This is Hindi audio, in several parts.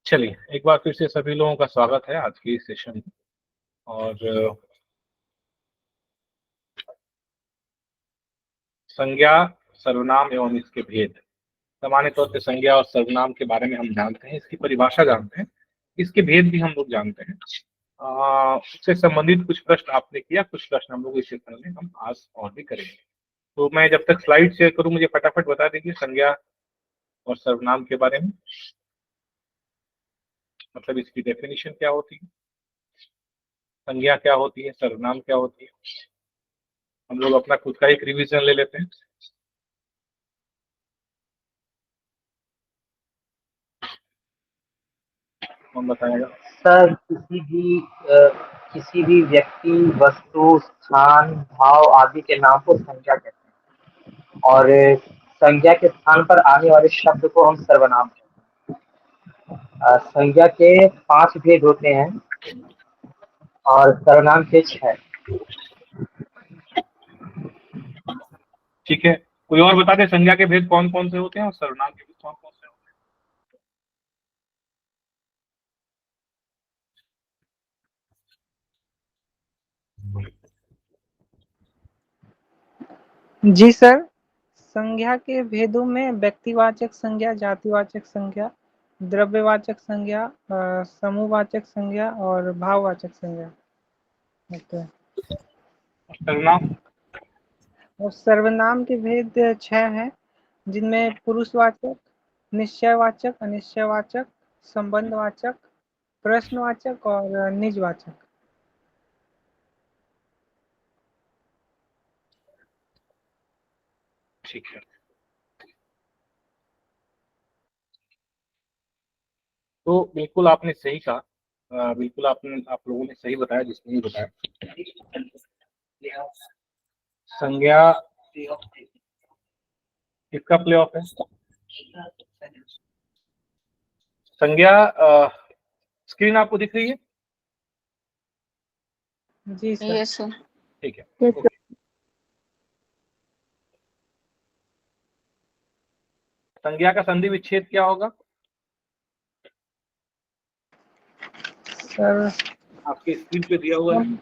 चलिए, एक बार फिर से सभी लोगों का स्वागत है आज के इस सेशन में। और संज्ञा, सर्वनाम एवं इसके भेद। सामान्य तौर पे संज्ञा और सर्वनाम के बारे में हम जानते हैं, इसकी परिभाषा जानते हैं, इसके भेद भी हम लोग जानते हैं। उससे संबंधित कुछ प्रश्न आपने किया, कुछ प्रश्न हम लोग इस सेशन में हम आज और भी करेंगे। तो मैं जब तक स्लाइड शेयर करूं, मुझे फटाफट बता दीजिए संज्ञा और सर्वनाम के बारे में, मतलब इसकी डेफिनेशन क्या होती है, संज्ञा क्या होती है, सर्वनाम क्या होती है। हम लोग अपना खुद का एक रिवीजन ले लेते हैं। कौन बताएगा? सर, किसी भी व्यक्ति, वस्तु, स्थान, भाव आदि के नाम को संज्ञा कहते हैं और संज्ञा के स्थान पर आने वाले शब्द को हम सर्वनाम कहते हैं। संज्ञा के 5 भेद होते हैं और सर्वनाम के 6। ठीक है, कोई और बता दे संज्ञा के भेद कौन कौन से होते हैं और सर्वनाम के भेद कौन कौन से होते जी सर, संज्ञा के भेदों में व्यक्तिवाचक संज्ञा, जातिवाचक संज्ञा, द्रव्यवाचक संज्ञा, समूहवाचक संज्ञा और भाववाचक संज्ञा होते हैं। हैं? सर्वनाम? और सर्वनाम के भेद 6 हैं, जिनमें पुरुषवाचक, निश्चयवाचक, अनिश्चयवाचक, संबंधवाचक, प्रश्नवाचक और निजवाचक। ठीक है, तो बिल्कुल आपने सही कहा। बिल्कुल आप लोगों ने सही बताया, जिसने भी बताया। संज्ञा किसका प्ले ऑफ है? संज्ञा स्क्रीन आपको दिख रही है? जी सर। Yes sir. ठीक है, ओके। संज्ञा का संधि विच्छेद क्या होगा? सर आपके स्क्रीन पे दिया हुआ है।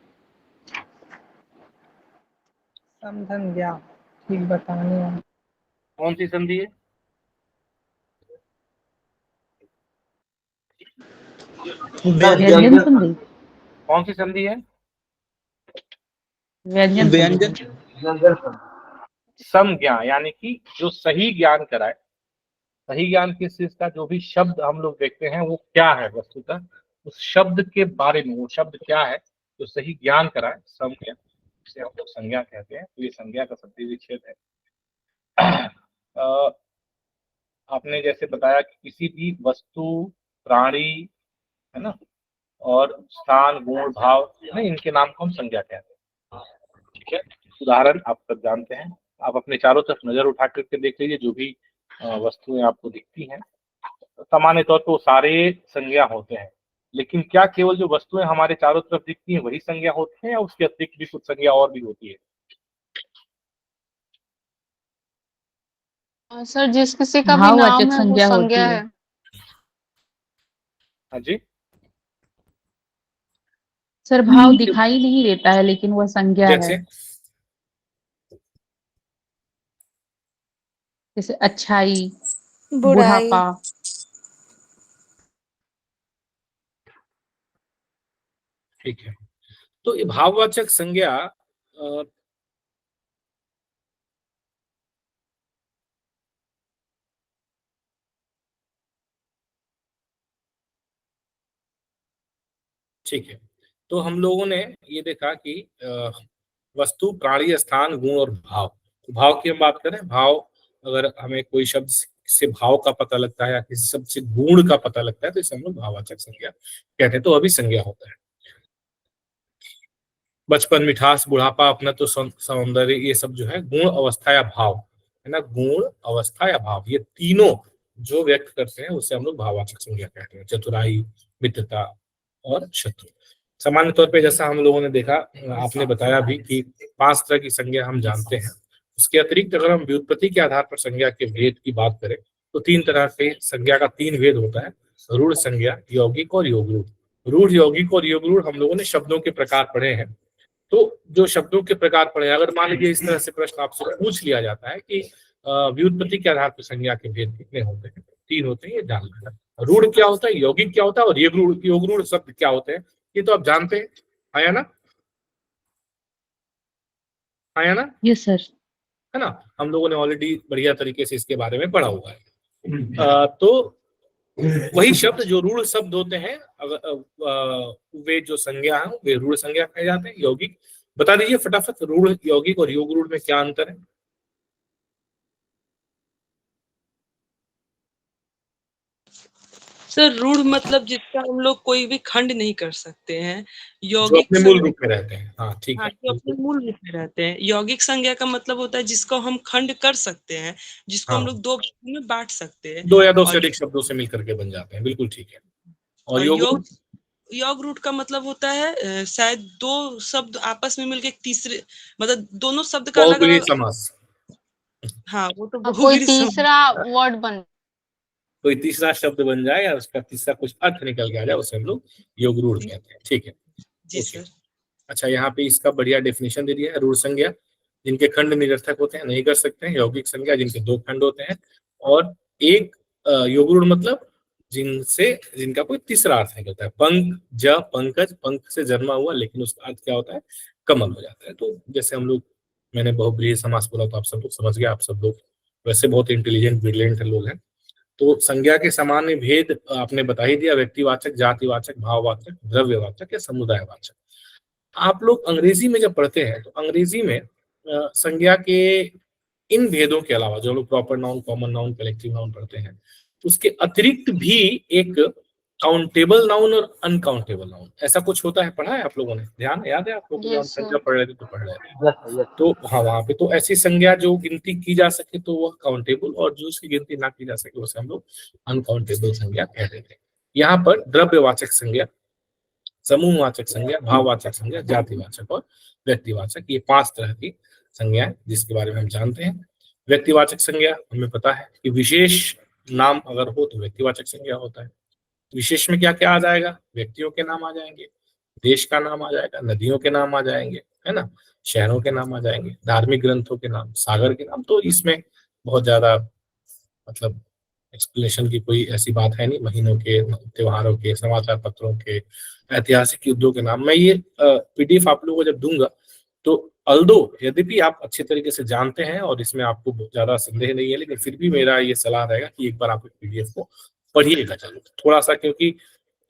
समझंज्ञा, ठीक बताने हैं। कौन सी संधि है? व्यंजन संधि। कौन सी संधि है? व्यंजन समज्ञा, यानी कि जो सही ज्ञान कराए। सही ज्ञान किस चीज का? जो भी शब्द हम लोग देखते हैं वो क्या है वस्तुतः, उस शब्द के बारे में, वो शब्द क्या है जो सही ज्ञान कराए, समज्ञा, इसे हम लोग संज्ञा कहते हैं। तो ये संज्ञा का संधि विच्छेद है। अ, आपने जैसे बताया कि किसी भी वस्तु, प्राणी, है ना, और स्थान, गुण, भाव, नहीं, इनके नाम को हम संज्ञा कहते हैं। ठीक है, उदाहरण आप सब जानते हैं। आप अपने चारों तरफ नजर उठा करके देख लीजिए, जो भी वस्तुएं आपको दिखती हैं, सामान्य तौर पर वो सारे संज्ञा होते हैं। लेकिन क्या केवल जो वस्तुएं हमारे चारों तरफ दिखती हैं वही संज्ञा होती है, या उसके अतिरिक्त भी कुछ संज्ञा और भी होती है? सर, जिस किसी का भी भाववाचक नाम है वो संज्ञा होती संज्ञा है। है। हाँ जी, सर, भाव दिखाई नहीं देता है लेकिन वह संज्ञा है। जैसे जैसे अच्छाई, बुराई। बुढ़ापा। ठीक है, तो ये भाववाचक संज्ञा ठीक है, तो हम लोगों ने ये देखा कि वस्तु, प्राणी, स्थान, गुण और भाव। तो भाव की हम बात करें, भाव, अगर हमें कोई शब्द से भाव का पता लगता है या किसी शब्द से गुण का पता लगता है तो इसे हम लोग भाववाचक संज्ञा कहते हैं। तो अभी संज्ञा होता है। बचपन, मिठास, बुढ़ापा, अपनत्व, सौंदर्य, ये सब जो है गुण, अवस्था या भाव, है ना। गुण, अवस्था या भाव, ये तीनों जो व्यक्त करते हैं उसे हम लोग भाववाचक संज्ञा कहते हैं। चतुराई, मित्रता और शत्रु। सामान्य तौर पे जैसा हम लोगों ने देखा, आपने बताया भी कि 5 तरह की संज्ञा हम जानते हैं। उसके अतिरिक्त अगर हम व्युत्पत्ति के आधार पर संज्ञा के भेद की बात करें तो 3 तरह से संज्ञा का 3 भेद होता है। रूढ़ संज्ञा, यौगिक और योग रूढ़। रूढ़, यौगिक और योग रूढ़ हम लोगों ने शब्दों के प्रकार पढ़े हैं। तो जो शब्दों के प्रकार पढ़े, अगर मान लीजिए इस तरह से प्रश्न आपसे पूछ लिया जाता है कि व्युत्पत्ति के आधार पर संज्ञा के भेद कितने होते हैं, 3 होते हैं, ये जान लेना। रूढ़ क्या होता है, यौगिक क्या होता है और योग रूढ़ शब्द क्या होते हैं, ये तो आप जानते हैं। आया ना, आया ना? Yes sir. है ना, हम लोगों ने ऑलरेडी बढ़िया तरीके से इसके बारे में पढ़ा हुआ है। तो वही शब्द जो रूढ़ शब्द होते हैं, वे जो संज्ञा है वे रूढ़ संज्ञा कहे जाते हैं। यौगिक, बता दीजिए फटाफट, रूढ़, यौगिक और योग रूढ़ में क्या अंतर है? सर रूढ़ मतलब जिसका हम लोग कोई भी खंड नहीं कर सकते हैं। जो यौगिक अपने मूल रूप में रहते हैं। हाँ ठीक हाँ, है, जो अपने मूल रूप में रहते हैं। यौगिक संज्ञा का मतलब होता है जिसको हम खंड कर सकते हैं, जिसको हाँ, हम लोग 2 भागों में बांट सकते हैं। 2 या 2 से और अधिक शब्दों से मिलकर के बन जाते हैं, बिल्कुल ठीक है। और और योग रूढ़? योग रूढ़ का मतलब होता है शायद 2 शब्द आपस में मिलके एक तीसरे, मतलब दोनों शब्द का अलग बहुब्रीहि अलग। समास। हाँ, वो तो कोई बहुब्रीहि तीसरा वर्ड बन कोई तीसरा शब्द बन जाए या उसका तीसरा कुछ अर्थ निकल के आ जाए, उसे हम लोग योग रूढ़ कहते हैं। ठीक है, जी ओके। सर। अच्छा, यहाँ पे इसका बढ़िया डेफिनेशन दे दिया है। रूढ़ संज्ञा जिनके खंड निरर्थक होते हैं, नहीं कर सकते हैं। यौगिक संज्ञा जिनके 2 खंड होते हैं। और एक योग रूढ़ मतलब जिनका कोई तीसरा अर्थ निकलता है। पंख, ज, पंकज, पंख से जन्मा हुआ, लेकिन उसका अर्थ क्या होता है, कमल हो जाता है। तो जैसे हम लोग, मैंने बहुब्रीहि समास बोला तो आप सब लोग समझ गए। आप सब लोग वैसे बहुत इंटेलिजेंट ब्रिलियंट लोग हैं। तो संज्ञा के सामान्य भेद आपने बता ही दिया, व्यक्तिवाचक, जातिवाचक, भाववाचक, द्रव्यवाचक या समुदायवाचक। आप लोग अंग्रेजी में जब पढ़ते हैं तो अंग्रेजी में संज्ञा के इन भेदों के अलावा, जो लोग proper noun, common noun, collective noun पढ़ते हैं, उसके अतिरिक्त भी एक काउंटेबल नाउन और अनकाउंटेबल नाउन ऐसा कुछ होता है। पढ़ा है आप लोगों ने? ध्यान याद है आप लोगों को? जब हम यस संज्ञा सर। पढ़ रहे थे तो पढ़ रहे थे। Yes sir, yes. तो हाँ, वहां पे तो ऐसी संज्ञा जो गिनती की जा सके तो वह काउंटेबल, और जो उसकी गिनती ना की जा सके उसे हम लोग अनकाउंटेबल संज्ञा कह देते हैं। यहाँ पर द्रव्यवाचक संज्ञा, समूहवाचक संज्ञा, भाववाचक संज्ञा, जातिवाचक और व्यक्तिवाचक, ये 5 तरह की संज्ञाएं जिसके बारे में हम जानते हैं। व्यक्तिवाचक संज्ञा हमें पता है कि विशेष नाम अगर हो तो व्यक्तिवाचक संज्ञा होता है। विशेष में क्या क्या आ जाएगा? व्यक्तियों के नाम आ जाएंगे, देश का नाम आ जाएगा, नदियों के नाम आ जाएंगे, है ना, शहरों के नाम आ जाएंगे, धार्मिक ग्रंथों के नाम, सागर के नाम। तो इसमें बहुत ज्यादा मतलब एक्सप्लेनेशन की कोई ऐसी बात है नहीं। महीनों के, त्योहारों के, समाचार पत्रों के, ऐतिहासिक युद्धों के नाम। मैं ये पीडीएफ आप लोगों को जब दूंगा तो अल्दो यद्यपि आप अच्छे तरीके से जानते हैं और इसमें आपको ज्यादा संदेह नहीं है, लेकिन फिर भी मेरा ये सलाह रहेगा कि एक बार आप पीडीएफ को पढ़िएगा जरूर थोड़ा सा, क्योंकि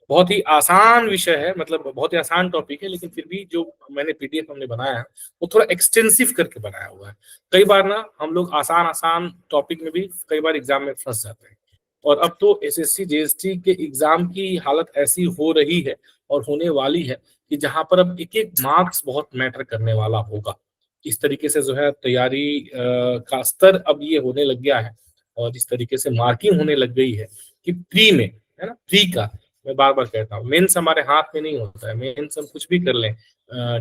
बहुत ही आसान विषय है, मतलब बहुत ही आसान टॉपिक है, लेकिन फिर भी जो मैंने पीडीएफ हमने बनाया है वो थोड़ा एक्सटेंसिव करके बनाया हुआ है। कई बार ना हम लोग आसान आसान टॉपिक में भी कई बार एग्जाम में फंस जाते हैं। और अब तो एसएससी जेएसटी के एग्जाम की हालत ऐसी हो रही है और होने वाली है कि जहां पर अब एक एक मार्क्स बहुत मैटर करने वाला होगा। इस तरीके से जो है तैयारी का स्तर अब ये होने लग गया है और इस तरीके से मार्किंग होने लग गई है कि प्री में, है ना, प्री का मैं बार बार कहता हूँ, मेंस हमारे हाथ में नहीं होता है। मेंस हम कुछ भी कर लें,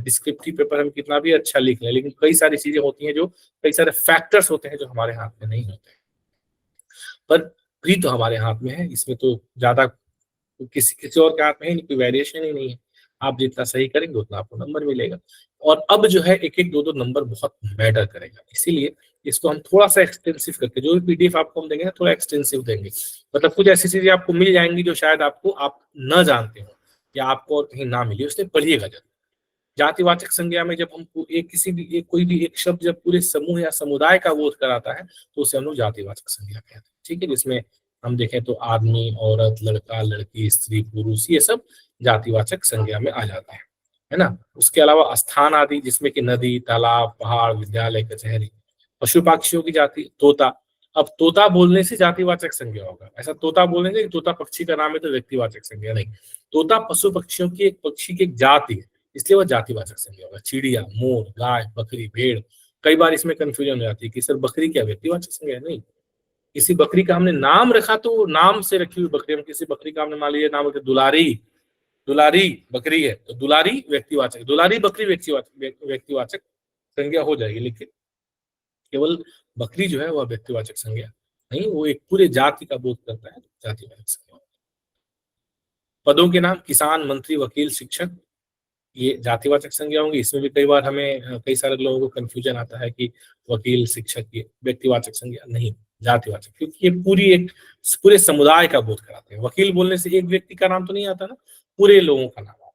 डिस्क्रिप्टिव पेपर हम कितना भी अच्छा लिख लें, लेकिन कई सारी चीजें होती हैं, जो कई सारे फैक्टर्स होते हैं जो हमारे हाथ में नहीं होते। पर प्री तो हमारे हाथ में है, इसमें तो ज्यादा किसी किसी और के हाथ में है नहीं, कोई वेरिएशन ही नहीं है। आप जितना सही करेंगे उतना आपको नंबर मिलेगा। और अब जो है एक एक दो दो नंबर बहुत मैटर करेगा, इसीलिए इसको हम थोड़ा सा एक्सटेंसिव करके, जो भी पीडीएफ आपको हम देंगे ना, थोड़ा एक्सटेंसिव देंगे। मतलब कुछ ऐसी चीजें आपको मिल जाएंगी जो शायद आप न जानते हो या आपको और कहीं ना मिली, उसने पढ़िएगा जरूर। जातिवाचक संज्ञा में जब हम एक किसी भी एक कोई भी एक शब्द जब पूरे समूह या समुदाय का बोध कराता है तो उसे हम लोग जातिवाचक संज्ञा कहते हैं। ठीक है, जिसमें हम देखें तो आदमी, औरत, लड़का, लड़की, स्त्री, पुरुष, ये सब जातिवाचक संज्ञा में आ जाता है ना। उसके अलावा स्थान आदि, जिसमें कि नदी, तालाब, पहाड़, विद्यालय, कचहरी। पशु पक्षियों की जाति, तोता। अब तोता बोलने से जातिवाचक संज्ञा होगा, ऐसा तोता बोलने से तोता पक्षी का नाम है तो व्यक्तिवाचक संज्ञा नहीं। तोता पशु पक्षियों की एक पक्षी की एक जाति है, इसलिए वह जातिवाचक संज्ञा होगा। चिड़िया, मोर, गाय, बकरी, भेड़। कई बार इसमें कंफ्यूजन हो जाती है कि सर बकरी क्या व्यक्तिवाचक संज्ञा? नहीं, किसी बकरी का हमने नाम रखा तो नाम से रखी हुई बकरी, हम किसी बकरी का हमने मान लीजिए नाम रखा दुलारी, दुलारी बकरी है तो दुलारी व्यक्तिवाचक, दुलारी बकरी व्यक्तिवाचक संज्ञा हो जाएगी। लेकिन केवल बकरी जो है वह व्यक्तिवाचक संज्ञा नहीं, वो एक पूरे जाति का बोध करता है, जातिवाचक संज्ञा। पदों के नाम किसान, मंत्री, वकील, शिक्षक, ये जातिवाचक संज्ञा होंगी। इसमें भी कई बार हमें कई सारे लोगों को कंफ्यूजन आता है कि वकील, शिक्षक ये व्यक्तिवाचक संज्ञा नहीं, जातिवाचक, क्योंकि ये पूरे समुदाय का बोध कराते हैं। वकील बोलने से एक व्यक्ति का नाम तो नहीं आता ना, पूरे लोगों का नाम आता है।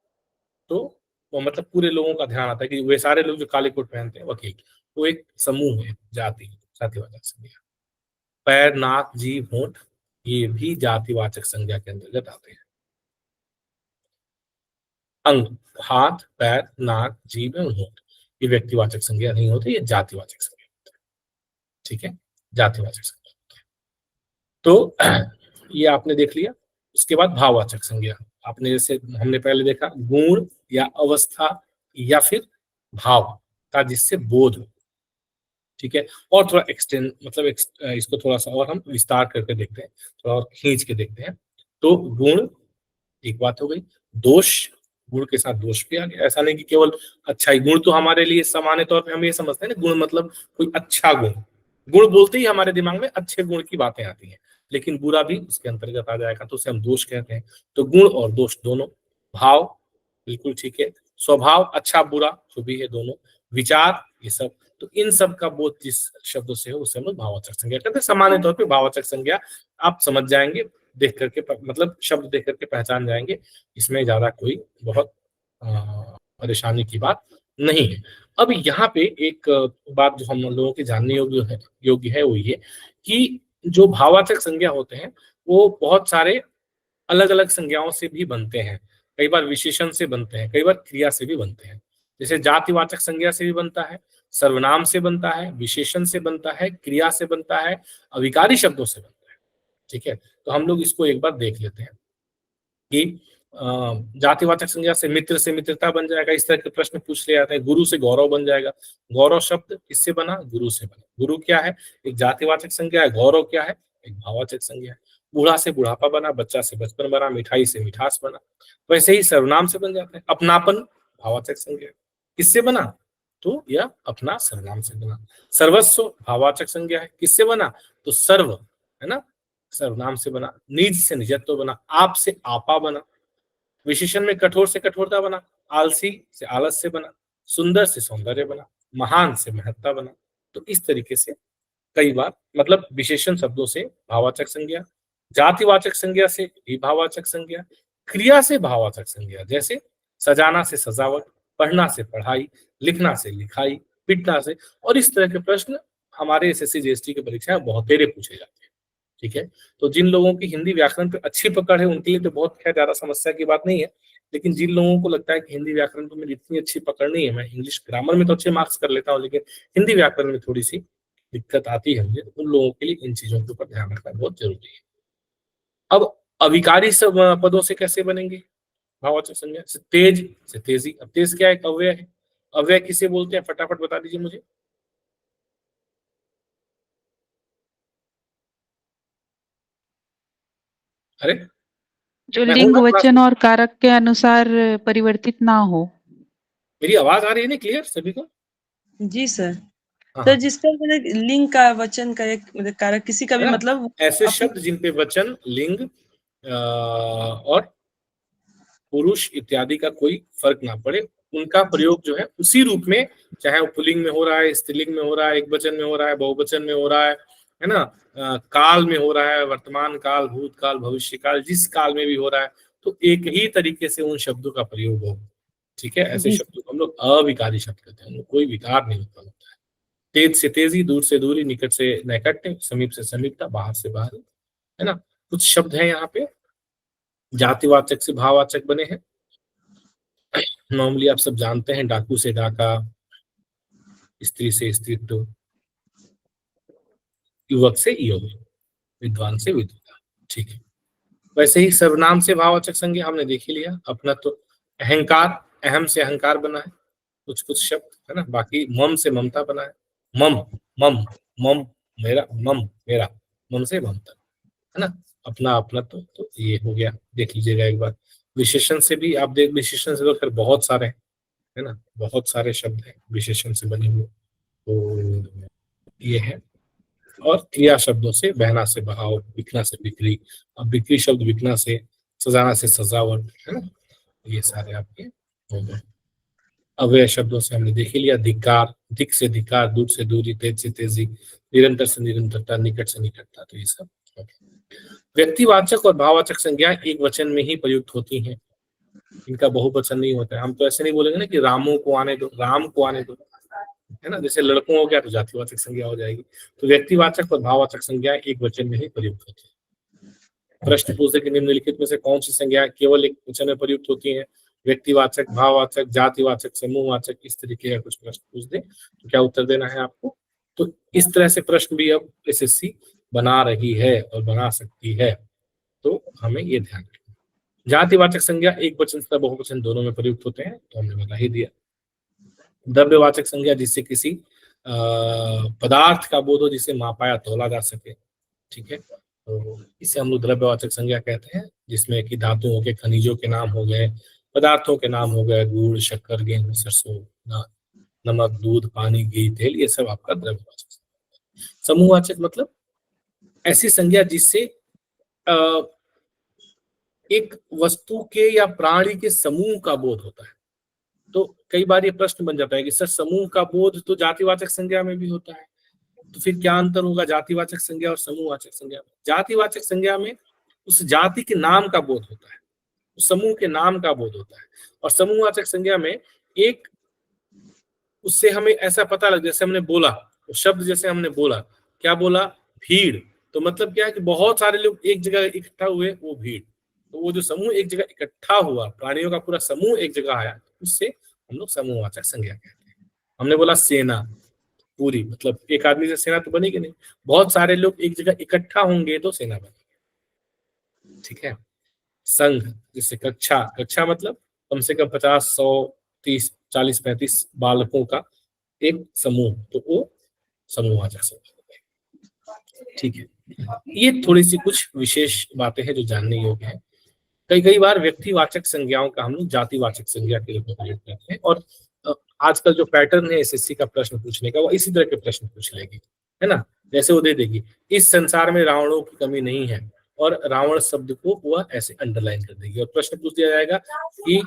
तो वो मतलब पूरे लोगों का ध्यान आता है कि वे सारे लोग जो काले कोट पहनते हैं वकील, वो एक समूह है, जातिवाचक संज्ञा। पैर, नाक, जीभ, होंठ, ये भी जातिवाचक संज्ञा के अंतर्गत आते हैं। अंग, हाथ, पैर, नाक, जीभ एवं होंठ, ये व्यक्तिवाचक संज्ञा नहीं होती, ये जातिवाचक संज्ञा होती है। ठीक है, जातिवाचक संज्ञा होती है। तो ये आपने देख लिया। उसके बाद भाववाचक संज्ञा, आपने जैसे हमने पहले देखा गुण या अवस्था या फिर भाव का जिससे बोध हो। ठीक है, और थोड़ा एक्सटेंड मतलब इसको थोड़ा सा और हम विस्तार करके देखते हैं, थोड़ा और खींच के देखते हैं। तो गुण एक बात हो गई, दोष, गुण के साथ दोष भी आ गया। ऐसा नहीं कि केवल अच्छा ही, गुण तो हमारे लिए सामान्य तौर पे हम ये समझते हैं ना, गुण मतलब कोई अच्छा गुण। गुण बोलते ही हमारे दिमाग में अच्छे गुण की बातें आती हैं, लेकिन बुरा भी उसके अंतर्गत आ जाएगा, तो उसे हम दोष कहते हैं। तो गुण और दोष दोनों। भाव बिल्कुल ठीक है, स्वभाव, अच्छा बुरा जो भी है दोनों, विचार, ये सब, तो इन सब का बोध जिस शब्दों से हो उसे हम भाववाचक संज्ञा कहते हैं। सामान्य तौर पे भाववाचक संज्ञा आप समझ जाएंगे, देख करके मतलब शब्द देख करके पहचान जाएंगे, इसमें ज्यादा कोई बहुत परेशानी की बात नहीं है। अब यहाँ पे एक बात जो हम लोगों के जानने योग्य है वो ये कि जो भाववाचक संज्ञा होते हैं वो बहुत सारे अलग अलग संज्ञाओं से भी बनते हैं। कई बार विशेषण से बनते हैं, कई बार क्रिया से भी बनते हैं। जैसे जातिवाचक संज्ञा से भी बनता है, सर्वनाम से बनता है, विशेषण से बनता है, क्रिया से बनता है, अविकारी शब्दों से बनता है। ठीक है, तो हम लोग इसको एक बार देख लेते हैं कि जातिवाचक संज्ञा से मित्र से मित्रता बन जाएगा, इस तरह के प्रश्न पूछ ले जाते हैं। गुरु से गौरव बन जाएगा, गौरव शब्द किससे बना, गुरु से बना। गुरु क्या है, एक जातिवाचक संज्ञा है। गौरव क्या है, एक भाववाचक संज्ञा है। बूढ़ा से बुढ़ापा बना, बच्चा से बचपन बना, मिठाई से मिठास बना। वैसे ही सर्वनाम से बन जाते हैं। अपनापन भाववाचक संज्ञा किससे बना, तो यह अपना सर्वनाम से बना। सर्वस्व भाववाचक संज्ञा है, किससे बना, तो सर्व है ना, सर्वनाम से बना। निज से निजत्व बना, आप से आपा बना। विशेषण में कठोर से कठोरता बना, आलसी से आलस से बना, सुंदर से सौंदर्य बना, महान से महत्ता बना। तो इस तरीके से कई बार मतलब विशेषण शब्दों से भाववाचक संज्ञा, जातिवाचक संज्ञा से भी भाववाचक संज्ञा, क्रिया से भाववाचक संज्ञा, जैसे सजाना से सजावट, पढ़ना से पढ़ाई, लिखना से लिखाई, पिटना से। और इस तरह के प्रश्न हमारे एसएससी जीएसटी की परीक्षा में बहुत तेरे पूछे जाते हैं। ठीक है, तो जिन लोगों की हिंदी व्याकरण पे अच्छी पकड़ है उनके लिए तो बहुत खैर ज्यादा समस्या की बात नहीं है, लेकिन जिन लोगों को लगता है कि हिंदी व्याकरण पे मेरी इतनी अच्छी पकड़ नहीं है, मैं इंग्लिश ग्रामर में तो अच्छे मार्क्स कर लेता हूँ लेकिन हिंदी व्याकरण में थोड़ी सी दिक्कत आती है मुझे, उन लोगों के लिए इन चीजों के ऊपर ध्यान रखना बहुत जरूरी है। अब अविकारी सब पदों से कैसे बनेंगे भाववाचक संज्ञा, तेज से तेजी। अब तेज क्या है, अव्यय है। अव्यय किसे बोलते हैं, फटाफट बता दीजिए मुझे। अरे जो मैं हूं लिंग, ना वचन और कारक के अनुसार परिवर्तित ना हो। मेरी आवाज आ रही है ना क्लियर सभी को? जी सर। हाँ, तो जिस पर मतलब लिंग का, वचन का, एक मतलब कारक किसी का भी है ना? मतलब ऐसे शब्द जिन पे वचन, लिंग और पुरुष इत्यादि का कोई फर्क ना पड़े, उनका प्रयोग जो है उसी रूप में, चाहे वो पुल्लिंग में हो रहा है, स्त्रीलिंग में हो रहा है, एक वचन में हो रहा है, बहुवचन में हो रहा है ना, काल में हो रहा है, वर्तमान काल, भूतकाल, भविष्य काल, जिस काल में भी हो रहा है, तो एक ही तरीके से उन शब्दों का प्रयोग हो। ठीक है, ऐसे शब्दों को हम लोग अविकारी शब्द कहते हैं, उनमें कोई विकार नहीं उत्पन्न होता है। तेज से तेजी, दूर से दूरी, निकट से नैकट्य, समीप से समीपता, बाहर से बाहर, है ना। कुछ शब्द हैं यहाँ पे जातिवाचक से भाववाचक बने हैं। नॉर्मली आप सब जानते हैं, डाकू से डाका, स्त्री से स्त्रीत्व, युवक से युवक, विद्वान से विद्वता। ठीक है, वैसे ही सर्वनाम से भाववाचक संज्ञा हमने देख ही लिया। अपना तो अहंकार, अहम से अहंकार बना है कुछ कुछ शब्द, है ना। बाकी मम से ममता बना है, मम मम मम मेरा, मम मेरा, मम से ममता, है ना। अपना अपना तो ये हो गया, देख लीजिएगा एक बार। विशेषण से भी आप देख, विशेषण से तो फिर बहुत सारे हैं, है ना, बहुत सारे शब्द हैं विशेषण से बने हुए, तो ये है। और क्रिया शब्दों से बहना से बहाव, बिकना से बिक्री। अब बिक्री शब्द बिकना से सजाना से सजावट, है ना, ये सारे आपके हो गए। अव्यय शब्दों से हमने देख ही लिया, धिक्कार, दिक से धिक्कार, दूर से दूरी, तेज से तेजी, निरंतर से निरंतरता, निकट से निकटता, तो ये सब हो गया। व्यक्तिवाचक और भाववाचक संज्ञा एक वचन में ही प्रयुक्त होती हैं, इनका बहुवचन नहीं होता है। हम तो ऐसे नहीं बोलेंगे ना कि रामू को आने दो, राम को आने दो, है ना, जैसे लड़कों हो गया तो जातिवाचक संज्ञा हो जाएगी। तो व्यक्तिवाचक और भाववाचक संज्ञा एक वचन में ही प्रयुक्त होती है। प्रश्न पूछे कि निम्नलिखित में से कौन सी संज्ञा केवल एक वचन में प्रयुक्त होती है? व्यक्तिवाचक, भाववाचक, जातिवाचक, समूहवाचक, इस तरीके का कुछ प्रश्न पूछ दे तो क्या उत्तर देना है आपको। तो इस तरह से प्रश्न भी अब एसएससी बना रही है और बना सकती है, तो हमें ये ध्यान रखना। जातिवाचक संज्ञा एक वचन तथा बहुवचन दोनों में प्रयुक्त होते हैं, तो हमने बता ही दिया। द्रव्यवाचक संज्ञा जिससे किसी पदार्थ का बोध हो, जिसे मापा या तोला जा सके, ठीक है, तो इसे हम लोग द्रव्यवाचक संज्ञा कहते हैं, जिसमें कि धातुओं के, खनिजों के नाम हो गए, पदार्थों के नाम हो गए, गुड़, शक्कर, गेहूं, सरसों, नमक, दूध, पानी, घी, तेल, ये सब आपका द्रव्यवाचक। समूहवाचक मतलब ऐसी संज्ञा जिससे एक वस्तु के या प्राणी के समूह का बोध होता है। तो कई बार ये प्रश्न बन जाता है कि सर समूह का बोध तो जातिवाचक संज्ञा में भी होता है, तो फिर क्या अंतर होगा जातिवाचक संज्ञा और समूहवाचक संज्ञा में? जातिवाचक संज्ञा में उस जाति के नाम का बोध होता है, उस समूह के नाम का बोध होता है, और समूहवाचक संज्ञा में एक उससे हमें ऐसा पता लग, जैसे हमने बोला शब्द, जैसे हमने बोला, क्या बोला, भीड़, तो मतलब क्या है कि बहुत सारे लोग एक जगह इकट्ठा हुए, वो भीड़। तो वो जो समूह एक जगह इकट्ठा हुआ, प्राणियों का पूरा समूह एक जगह आया, उससे हम लोग समूहवाचक संज्ञा कहते हैं। हमने बोला सेना पूरी, मतलब एक आदमी से सेना तो बनेगी नहीं, बहुत सारे लोग एक जगह इकट्ठा होंगे तो सेना बनेगी, ठीक है। संघ, जैसे कक्षा, कक्षा मतलब कम से कम 50, 100, 30, 40, 35 बालकों का एक समूह, तो वो समूहवाचक संज्ञा, ठीक है। ये थोड़ी सी कुछ विशेष बातें हैं जो जानने योग्य है। कई बार व्यक्तिवाचक संज्ञाओं का हम लोग जातिवाचक संज्ञा के रूप में प्रयोग करते हैं, और आजकल जो पैटर्न है एसएससी का प्रश्न पूछने का, वो इसी तरह के प्रश्न पूछ लेगी, है ना। जैसे वो दे देगी, इस संसार में रावणों की कमी नहीं है, और रावण शब्द को वह ऐसे अंडरलाइन कर देगी, और प्रश्न पूछ दिया जाएगा कि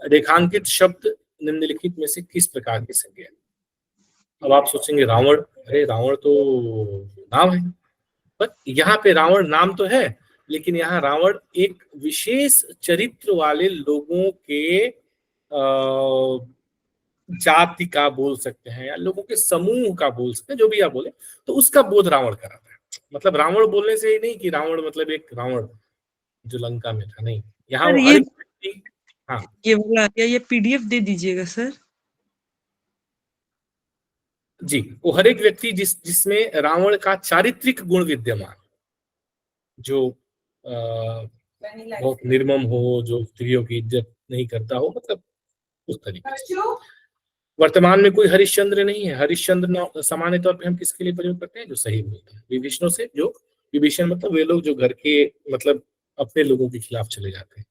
रेखांकित शब्द निम्नलिखित में से किस प्रकार की संज्ञा है। अब आप सोचेंगे रावण, अरे रावण तो नाम है, पर यहाँ पे रावण नाम तो है, लेकिन यहाँ रावण एक विशेष चरित्र वाले लोगों के जाति का बोल सकते हैं, या लोगों के समूह का बोल सकते हैं, जो भी आप बोले, तो उसका बोध रावण कराता है। मतलब रावण बोलने से ही नहीं कि रावण मतलब एक रावण जो लंका में था, नहीं, यहाँ वो हर एक व्यक्ति। हाँ, ये वाला आ गया, ये पीडीएफ दे दीजिएगा सर। जी, वो हर एक व्यक्ति जिसमें रावण का चारित्रिक गुण विद्यमान, जो बहुत निर्मम हो, जो स्त्रियों की इज्जत नहीं करता हो, मतलब उस तरीके से। वर्तमान में कोई हरिश्चंद्र नहीं है। हरिश्चंद्र सामान्य तौर पे हम किसके लिए प्रयोग करते हैं? जो सही बोलते हैं। विभीषणों से, जो विभीषण मतलब वे लोग जो घर के मतलब अपने लोगों के खिलाफ चले जाते हैं।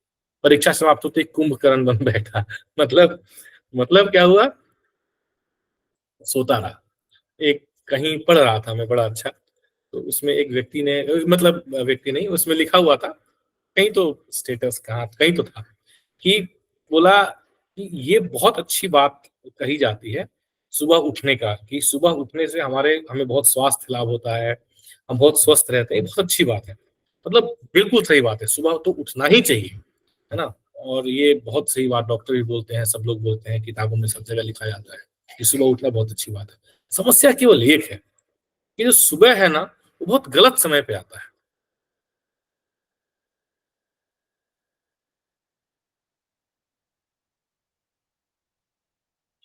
परीक्षा समाप्त होते कुंभकर्ण बन बैठा, मतलब क्या हुआ, सोता रहा। एक कहीं पढ़ रहा था मैं, बड़ा अच्छा, तो उसमें एक व्यक्ति ने, मतलब व्यक्ति नहीं, उसमें लिखा हुआ था कहीं तो स्टेटस कहाँ कहीं तो था कि बोला कि ये बहुत अच्छी बात कही जाती है सुबह उठने का, कि सुबह उठने से हमें बहुत स्वास्थ्य लाभ होता है, हम बहुत स्वस्थ रहते हैं, बहुत अच्छी बात है। मतलब बिल्कुल सही बात है, सुबह तो उठना ही चाहिए, है ना। और ये बहुत सही बात डॉक्टर भी बोलते हैं, सब लोग बोलते हैं, किताबों में सब जगह लिखा जाता है कि सुबह उठना बहुत अच्छी बात है। समस्या केवल एक है कि जो सुबह है ना, वो बहुत गलत समय पे आता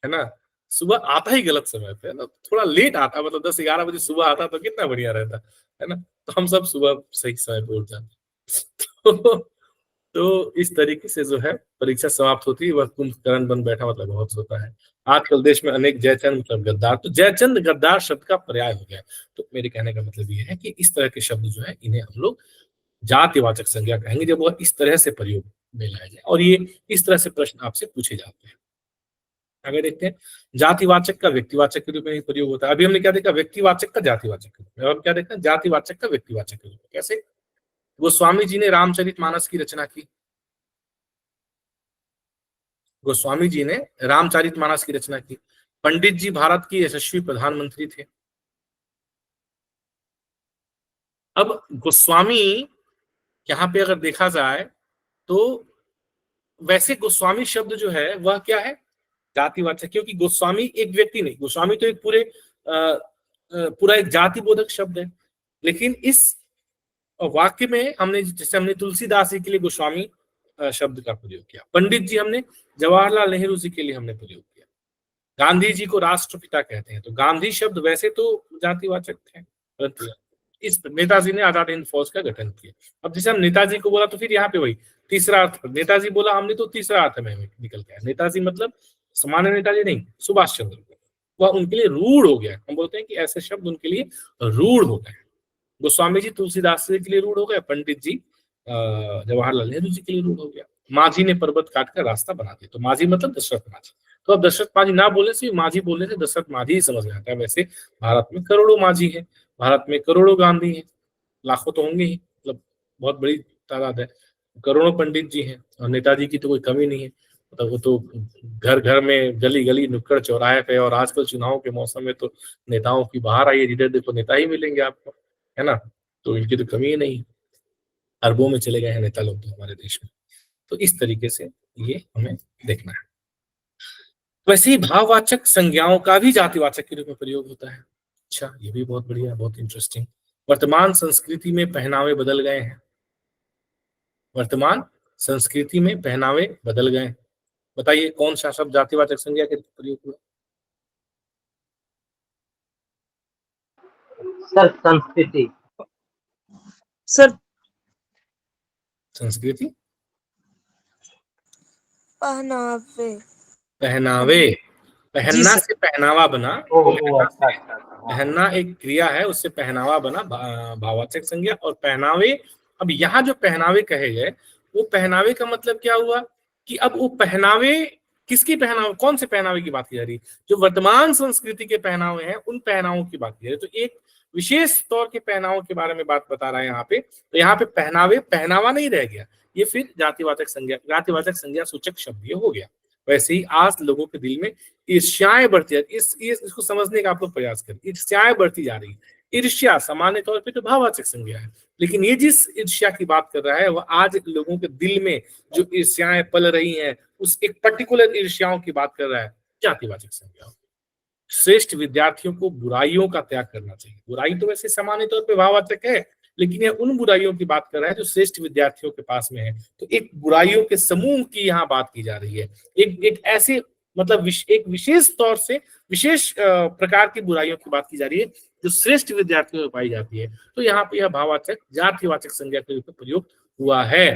है ना। सुबह आता ही गलत समय पे है ना, थोड़ा लेट आता, मतलब 10-11 बजे सुबह आता तो कितना बढ़िया रहता है ना। तो हम सब सुबह सही समय पे उठ जाते। तो इस तरीके से जो है परीक्षा समाप्त होती है, वह कुंभकर्ण बन बैठा मतलब बहुत होता है। आजकल देश में अनेक जयचंद मतलब गद्दार, तो जयचंद गद्दार शब्द का पर्याय हो गया। तो मेरे कहने का मतलब ये है कि इस तरह के शब्द जो है इन्हें हम लोग जातिवाचक संज्ञा कहेंगे जब वह इस तरह से प्रयोग में लाए जाए, और ये इस तरह से प्रश्न आपसे पूछे जाते हैं। आगे देखते हैं, जातिवाचक का व्यक्तिवाचक के रूप में ही प्रयोग होता है। अभी हमने क्या देखा, व्यक्तिवाचक का जातिवाचक के रूप में, और क्या देखा, जातिवाचक का व्यक्तिवाचक के रूप में। कैसे? गोस्वामी जी ने रामचरितमानस की रचना की, गोस्वामी जी ने रामचरितमानस की रचना की। पंडित जी भारत के यशस्वी प्रधानमंत्री थे। अब गोस्वामी यहाँ पे अगर देखा जाए तो वैसे गोस्वामी शब्द जो है वह क्या है, जातिवाचक, क्योंकि गोस्वामी एक व्यक्ति नहीं, गोस्वामी तो एक पूरा एक जाति बोधक शब्द है। लेकिन इस वाक्य में हमने तुलसीदास जी के लिए गोस्वामी शब्द का प्रयोग किया, पंडित जी हमने जवाहरलाल नेहरू जी के लिए हमने प्रयोग किया, गांधी जी को राष्ट्रपिता कहते हैं, तो गांधी शब्द वैसे तो जातिवाचक थे, परंतु इस नेताजी ने आजाद हिंद फौज का गठन किया। अब जैसे हम नेताजी को बोला तो फिर यहाँ पे वही तीसरा अर्थ, नेताजी बोला हमने तो तीसरा अर्थ में निकल गया। नेताजी मतलब सामान्य नेताजी नहीं, सुभाष चंद्र बोस, वह उनके लिए रूढ़ हो गया। हम बोलते हैं कि ऐसे शब्द उनके लिए रूढ़ हो गए। गोस्वामी जी तुलसीदास जी के लिए रूढ़ हो गया, पंडित जी जवाहरलाल नेहरू जी के लिए रूढ़ हो गया। माझी ने पर्वत काट कर रास्ता बना दिया, तो माझी मतलब दशरथ माझी। तो अब दशरथ माझी ना बोलने से माझी बोलने से दशरथ माझी ही समझ में आता है। वैसे भारत में करोड़ों माझी है, भारत में करोड़ों गांधी है, लाखों तो होंगे ही, मतलब बहुत बड़ी तादाद है, करोड़ों पंडित जी हैं, और नेताजी की तो कोई कमी नहीं है। मतलब वो तो घर घर में, गली गली, नुक्कड़ चौराहे पे, और आजकल चुनाव के मौसम में तो नेताओं की बाहर आइए, जिधर देखो नेता ही मिलेंगे आपको, है ना। तो इनकी तो कमी ही नहीं, अरबों में चले गए हैं नेता लोग तो हमारे देश में। तो इस तरीके से ये हमें देखना है। वैसे ही भाववाचक संज्ञाओं का भी जातिवाचक के रूप में प्रयोग होता है। अच्छा, ये भी बहुत बढ़िया, बहुत इंटरेस्टिंग। वर्तमान संस्कृति में पहनावे बदल गए हैं, वर्तमान संस्कृति में पहनावे बदल गए। बताइए कौन सा शब्द जातिवाचक संज्ञा के प्रयोग हुआ? सर संस्कृति। सर संस्कृति, पहनावे, पहनावे, पहनना से पहनावा बना। अच्छा अच्छा। पहनना एक क्रिया है, उससे पहनावा बना भाववाचक संज्ञा। और पहनावे, अब यहाँ जो पहनावे कहे गए, वो पहनावे का मतलब क्या हुआ कि अब वो पहनावे किसकी पहनावे, कौन से पहनावे की बात की जा रही है? जो वर्तमान संस्कृति के पहनावे हैं, उन पहनावों की बात की जा रही है। तो एक विशेष तौर के पहनावों के बारे में बात बता रहा है यहाँ पे। तो यहाँ पे पहनावे पहनावा नहीं रह गया, ये फिर जातिवाचक संज्ञा सूचक शब्द ये हो गया। वैसे ही आज लोगों के दिल में ईर्ष्याएं बढ़ती है, इसको समझने का आप लोग प्रयास करें। ईर्ष्याएं बढ़ती जा रही है। ईर्ष्या सामान्य तौर पे तो भाववाचक संज्ञा है, लेकिन ये जिस ईर्ष्या की बात कर रहा है, वह आज लोगों के दिल में जो ईर्ष्याएं पल रही हैं, उस एक पर्टिकुलर ईर्ष्याओं की बात कर रहा है, जातिवाचक संज्ञा। श्रेष्ठ विद्यार्थियों को बुराइयों का त्याग करना चाहिए। बुराई तो वैसे सामान्य तौर पे भाववाचक है, लेकिन यह उन बुराइयों की बात कर रहा है जो श्रेष्ठ विद्यार्थियों के पास में है। तो एक बुराइयों के समूह की यहाँ बात की जा रही है, एक ऐसे मतलब एक विशेष तौर से विशेष प्रकार की बुराइयों की बात की जा रही है जो श्रेष्ठ विद्यार्थियों में पाई जाती है। तो यहाँ पे यह भाववाचक जातिवाचक संज्ञा के रूप में प्रयोग हुआ है।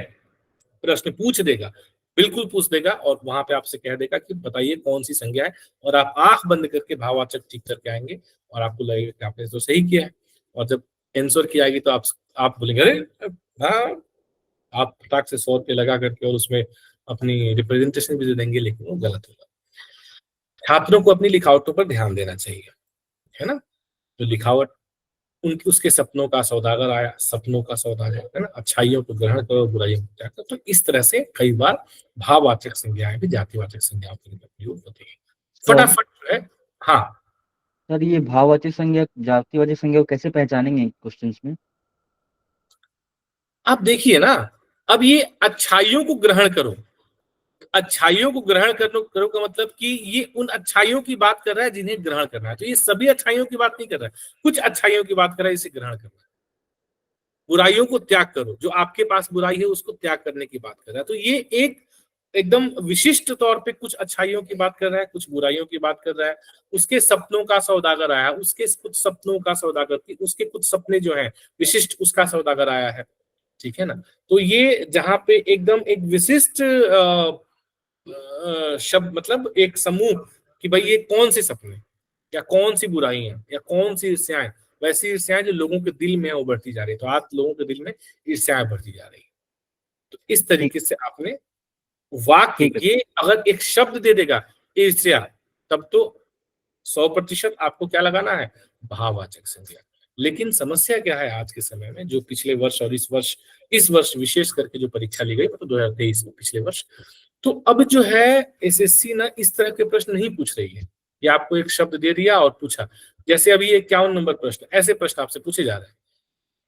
प्रश्न पूछ देगा, बिल्कुल पूछ देगा, और वहां पे आपसे कह देगा कि बताइए कौन सी संज्ञा है, और आप आंख बंद करके भाववाचक ठीक करके आएंगे और आपको लगेगा कि आपने तो सही किया है। और जब आंसर की आएगी तो आप बोलेंगे अरे हाँ, आप फटाक से 100 रुपये लगा करके और उसमें अपनी रिप्रेजेंटेशन भी दे देंगे, लेकिन वो गलत होगा। छात्रों को अपनी लिखावटों पर ध्यान देना चाहिए, है ना। तो लिखावट उसके सपनों का सौदागर आया, सपनों का सौदागर, है ना। अच्छाइयों को ग्रहण करो, बुराइयों को त्याग करो। तो इस तरह से कई बार भाववाचक संज्ञाएं भी जातिवाचक संज्ञाओं के रूप में प्रयोग होती है। फटाफट जो है, हाँ सर, ये भाववाचक संज्ञा जातिवाचक संज्ञा को कैसे पहचानेंगे क्वेश्चंस में? आप देखिए ना, अब ये अच्छाइयों को ग्रहण करो, अच्छाइयों को ग्रहण करो का मतलब कि ये उन अच्छाइयों की बात कर रहा है जिन्हें ग्रहण करना है। तो ये सभी अच्छाइयों की बात नहीं कर रहा है, कुछ अच्छाइयों की बात कर रहा है, इसे ग्रहण करना है। बुराइयों को त्याग करो, जो आपके पास बुराई है उसको त्याग करने की बात कर रहा है। तो ये एक एकदम विशिष्ट तौर पे कुछ अच्छाइयों की बात कर रहा है, कुछ बुराइयों की बात कर रहा है। उसके सपनों का सौदागर आया, उसके कुछ सपनों का सौदागर, उसके कुछ सपने जो हैं विशिष्ट, उसका सौदागर आया है, ठीक है ना। तो ये जहां पे एकदम एक विशिष्ट शब्द, मतलब एक समूह कि भाई ये कौन से सपने या कौन सी बुराई है या कौन सी ईर्ष्याएं, वैसी ईर्ष्याएं जो लोगों के दिल में है वो बढ़ती जा रही है। तो आज लोगों के दिल में ईर्ष्याएं बढ़ती जा रही है। तो इस तरीके से आपने वाक्य, ये अगर एक शब्द दे देगा ईर्ष्या, तब तो 100% आपको क्या लगाना है, भाववाचक संज्ञा। लेकिन समस्या क्या है आज के समय में, जो पिछले वर्ष और इस वर्ष विशेष करके जो परीक्षा ली गई, मतलब 2023 में पिछले वर्ष, तो अब जो है एसएससी ना इस तरह के प्रश्न नहीं पूछ रही है कि आपको एक शब्द दे दिया और पूछा, जैसे अभी 51 नंबर प्रश्न, ऐसे प्रश्न आपसे पूछे जा रहे हैं,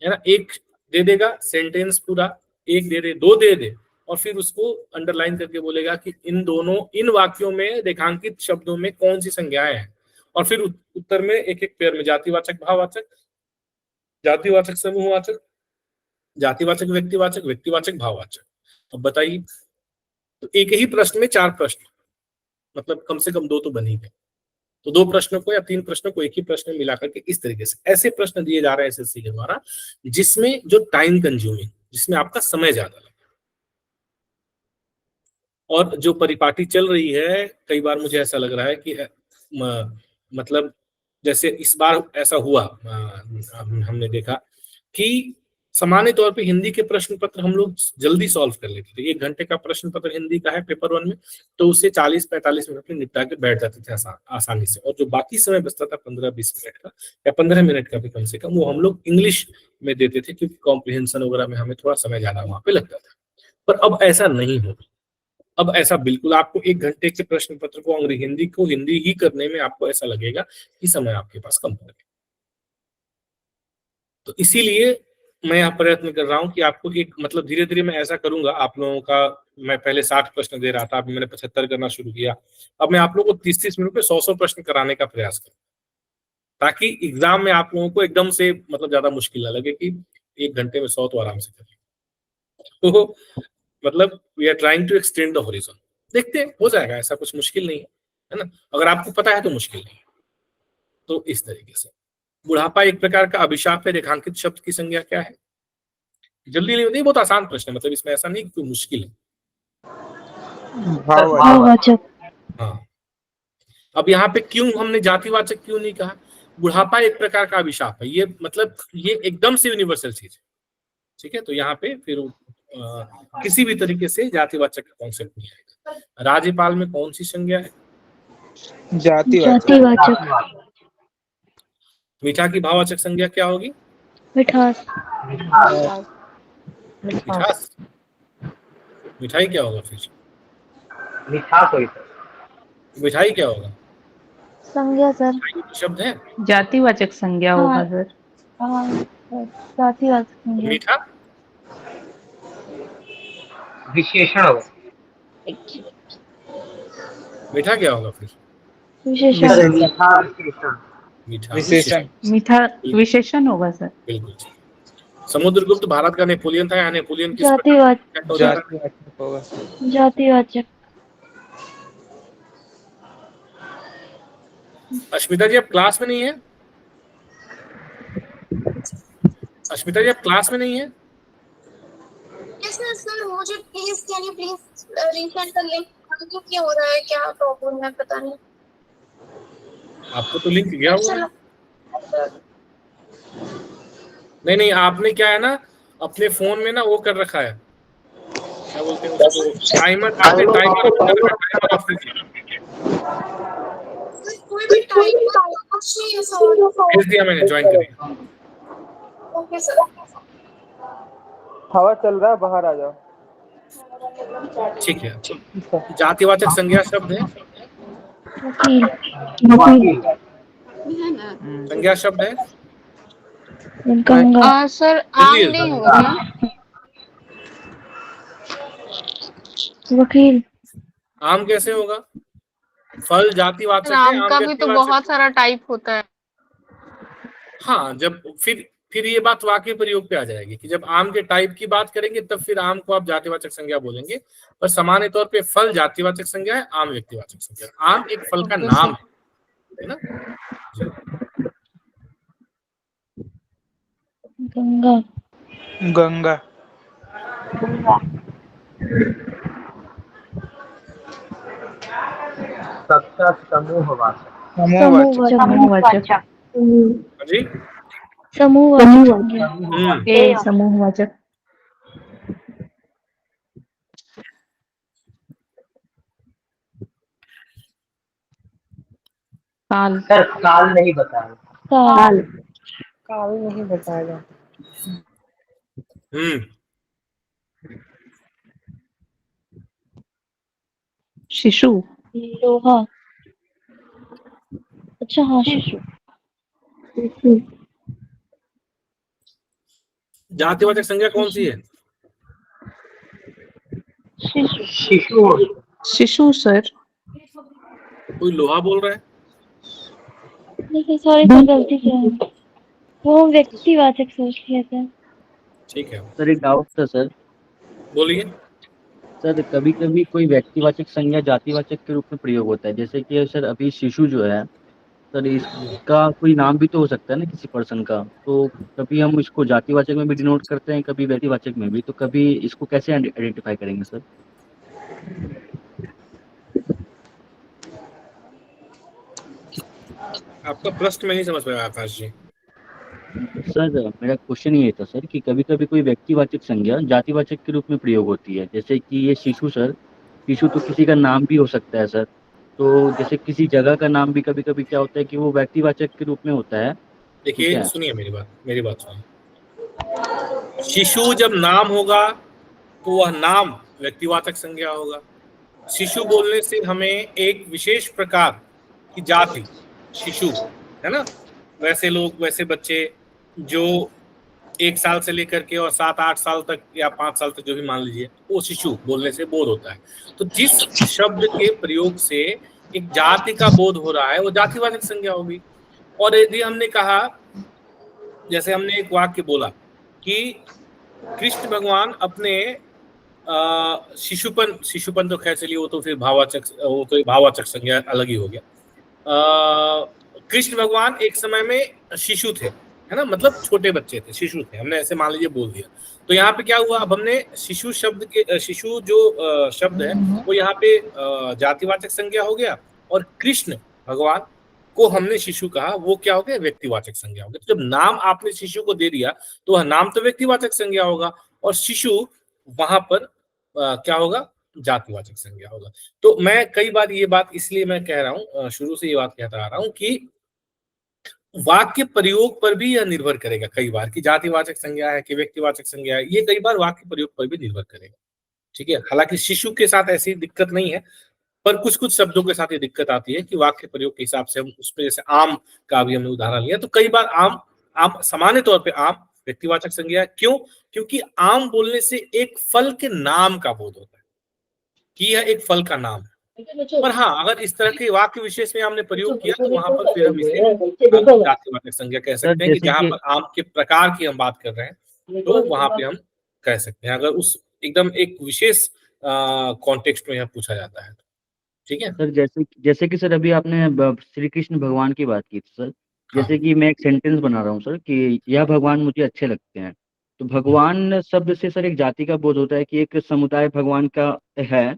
है ना। एक दे देगा सेंटेंस पूरा, एक दे दे, दो दे दे, और फिर उसको अंडरलाइन करके बोलेगा कि इन वाक्यों में रेखांकित शब्दों में कौन सी संज्ञाएं हैं, और फिर उत्तर में एक एक पेयर में जातिवाचक, भाववाचक, जातिवाचक, समूहवाचक, जातिवाचक, व्यक्तिवाचक, व्यक्तिवाचक, भाववाचक। अब बताइए, तो एक ही प्रश्न में 4 प्रश्न, मतलब कम से कम 2 तो बन ही गए। तो 2 प्रश्नों को या 3 प्रश्नों को एक ही प्रश्न में मिलाकर के इस तरीके से ऐसे प्रश्न दिए जा रहे हैं एसएससी के द्वारा, जिसमें जो टाइम कंज्यूमिंग, जिसमें आपका समय ज्यादा लगे। और जो परिपाटी चल रही है, कई बार मुझे ऐसा लग रहा है कि मतलब जैसे इस बार ऐसा हुआ, हमने देखा कि सामान्य तौर पे हिंदी के प्रश्न पत्र हम लोग जल्दी सॉल्व कर लेते थे। 1 घंटे का प्रश्न पत्र हिंदी का है पेपर 1 में, तो उससे 40-45 मिनट में निपटा के बैठ जाते थे आसानी से। और जो बाकी समय बचता था 15-20 मिनट का या 15 मिनट का भी कम से कम, वो हम लोग इंग्लिश में देते थे, क्योंकि कॉम्प्रिहेंशन वगैरह में हमें थोड़ा समय ज्यादा वहां पे लगता था। पर अब ऐसा नहीं होगा। अब ऐसा बिल्कुल आपको 1 घंटे के प्रश्न पत्र को हिंदी को हिंदी ही करने में आपको ऐसा लगेगा कि समय आपके पास कम पड़ेगा। तो इसीलिए मैं यहाँ प्रयत्न कर रहा हूँ कि आपको एक मतलब धीरे धीरे मैं ऐसा करूंगा आप लोगों का। मैं पहले 60 प्रश्न दे रहा था, अभी मैंने 75 करना शुरू किया। अब मैं आप लोगों को 30-30 मिनट में 100 प्रश्न कराने का प्रयास करूँ, ताकि एग्जाम में आप लोगों को एकदम से मतलब ज्यादा मुश्किल ना लगे कि 1 घंटे में 100 तो आराम से करें। तो मतलब we are trying to extend the horizon. देखते हैं, हो जाएगा, ऐसा कुछ मुश्किल नहीं है ना। अगर आपको पता है तो मुश्किल नहीं है। तो इस तरीके से बुढ़ापा एक प्रकार का अभिशाप है। रेखांकित शब्द की संज्ञा क्या है? जल्दी नहीं, बहुत आसान प्रश्न है, मतलब इसमें ऐसा नहीं कि कोई मुश्किल है। भाववाचक। हाँ, अब यहाँ पे क्यों हमने जातिवाचक क्यों नहीं कहा? बुढ़ापा एक प्रकार का अभिशाप है, ये मतलब ये एकदम से यूनिवर्सल चीज है, ठीक है। तो यहाँ पे फिर किसी भी तरीके से जातिवाचक का कॉन्सेप्ट नहीं आएगा। राज्यपाल में कौन सी संज्ञा है? जातिवाचक। मीठा की भाववाचक संज्ञा क्या होगी? मिठास। मिठास। मिठाई क्या होगा फिर? मिठास हुई सर। मिठाई क्या होगा? संज्ञा सर। शब्द है। जातिवाचक संज्ञा होगा सर। जातिवाचक संज्ञा। मीठा विशेषण होगा। मीठा क्या होगा फिर? विशेषण। सर मीठा विशेषण। मीठा विशेषण। मीठा विशेषण होगा सर। बिल्कुल ठीक। समुद्रगुप्त भारत का नेपोलियन था, या नेपोलियन किस जातिवाचक। जातिवाचक होगा। जातिवाचक। अश्मिता जी आप क्लास में नहीं है? अश्मिता जी आप क्लास में नहीं है? सर मुझे please can you please resend the link. क्या हो रहा है, क्या प्रॉब्लम है पता नहीं। आपको तो लिंक गया हुआ है। नहीं, आपने क्या है ना, अपने फोन में ना वो कर रखा है, क्या बोलते हैं उसको, टाइमर। आपने टाइमर ऑफ कर रखा है, टाइमर ऑफ कीजिए। कोई भी टाइम भेज दिया मैंने, ज्वाइन करिए। Okay sir. हवा चल रहा है, बाहर आ जाओ। ठीक है। जातिवाचक संज्ञा शब्द है, वकील। संज्ञा शब्द है। गंगा। सर आम नहीं होगा क्या? वकील। आम कैसे होगा? फल जातिवाचक है, आम आम का भी तो व्यक्तिवाचक बहुत सारा टाइप होता है। हाँ, जब फिर ये बात वाक्य प्रयोग पे आ जाएगी कि जब आम के टाइप की बात करेंगे तब फिर आम को आप जातिवाचक संज्ञा बोलेंगे। पर सामान्य तौर पे फल जातिवाचक संज्ञा है, आम व्यक्तिवाचक संज्ञा। आम एक फल का नाम है ना जी। गंगा। गंगा। सबका समूहवाचक। समूहवाचक। समूहवाचक। जी समूहवाचक। ए समूहवाचक। काल। सर काल नहीं बताया। काल। काल नहीं बताया जाता। शिशु। लोहा। अच्छा हाँ शिशु। जातिवाचक संज्ञा कौन सी है? शिशु। शिशु। शिशु सर। कोई लोहा बोल रहा है? नहीं सॉरी सर गलती से है। वो व्यक्तिवाचक सोच लिया था। ठीक है, सर एक डाउट था सर। बोलिए। सर कभी कभी कोई व्यक्तिवाचक संज्ञा जातिवाचक के रूप में प्रयोग होता है, जैसे कि सर अभी शिशु जो है सर, इसका कोई नाम भी तो हो सकता है ना किसी पर्सन का, तो कभी हम इसको जातिवाचक में भी डिनोट करते हैं, कभी व्यक्तिवाचक में भी, तो कभी इसको कैसे आइडेंटिफाई करेंगे सर? आपका प्रश्न मैं नहीं समझ पाया आकाश जी। सर मेरा क्वेश्चन ये था सर कि कभी कभी कोई व्यक्तिवाचक संज्ञा जातिवाचक के रूप में प्रयोग होती है, जैसे कि ये शिशु सर, शिशु तो किसी का नाम भी हो सकता है सर। तो जैसे किसी जगह का नाम भी कभी कभी क्या होता है कि वो व्यक्तिवाचक के रूप में होता है। ठीक देखिए है सुनिए मेरी बात सुनिए। शिशु जब नाम होगा तो वह नाम व्यक्तिवाचक संज्ञा होगा। शिशु बोलने से हमें एक विशेष प्रकार की जाति शिशु, है ना, वैसे लोग, वैसे बच्चे जो 1 साल से लेकर के और 7-8 साल तक या 5 साल तक जो भी मान लीजिए, वो शिशु बोलने से बोध होता है। तो जिस शब्द के प्रयोग से एक जाति का बोध हो रहा है वो जातिवाचक संज्ञा होगी। और यदि हमने कहा, जैसे हमने एक वाक्य बोला कि कृष्ण भगवान अपने शिशुपन तो खैर चलिए, वो तो फिर भाववाचक संज्ञा अलग ही हो गया। कृष्ण भगवान एक समय में शिशु थे, है ना, मतलब छोटे बच्चे थे, शिशु थे, हमने ऐसे मान लीजिए बोल दिया। तो यहाँ पे क्या हुआ, अब हमने शिशु जो शब्द है वो यहाँ पे जातिवाचक संज्ञा हो गया, और कृष्ण भगवान को हमने शिशु कहा, वो क्या हो गया, व्यक्तिवाचक संज्ञा हो गया। तो जब नाम आपने शिशु को दे दिया तो वह नाम तो व्यक्तिवाचक संज्ञा होगा, और शिशु वहां पर क्या होगा, जातिवाचक संज्ञा होगा। तो मैं कई बार ये बात इसलिए मैं कह रहा हूँ, शुरू से ये बात कहता आ रहा हूँ कि वाक्य प्रयोग पर भी यह निर्भर करेगा कई बार कि जातिवाचक संज्ञा है कि व्यक्तिवाचक संज्ञा है, ये कई बार वाक्य प्रयोग पर भी निर्भर करेगा। ठीक है, हालांकि शिशु के साथ ऐसी दिक्कत नहीं है, पर कुछ कुछ शब्दों के साथ ये दिक्कत आती है कि वाक्य प्रयोग के हिसाब से हम उसमें, जैसे आम का भी हमने उदाहरण लिया, तो कई बार आम सामान्य तौर पे आम व्यक्तिवाचक संज्ञा है। क्यों? क्योंकि आम बोलने से एक फल के नाम का बोध होता है कि यह एक फल का नाम है। पर हाँ, अगर इस तरह के वाक्य विशेष में हमने प्रयोग किया तो वहां पर फिर हम इसे जातिवाचक संज्ञा कह सर सकते हैं कि जैसे जहां कि पर आम के प्रकार की हम बात कर रहे हैं तो वहां पे हम कह सकते हैं, अगर उस एकदम एक विशेष कॉन्टेक्स्ट में यह पूछा जाता है। ठीक है, सर जैसे जैसे कि सर अभी आपने श्री कृष्ण भगवान की बात की थी सर, हाँ। जैसे कि मैं एक सेंटेंस बना रहा हूँ सर कि यह भगवान मुझे अच्छे लगते हैं, तो भगवान शब्द से सर एक जाति का बोध होता है कि एक समुदाय भगवान का है,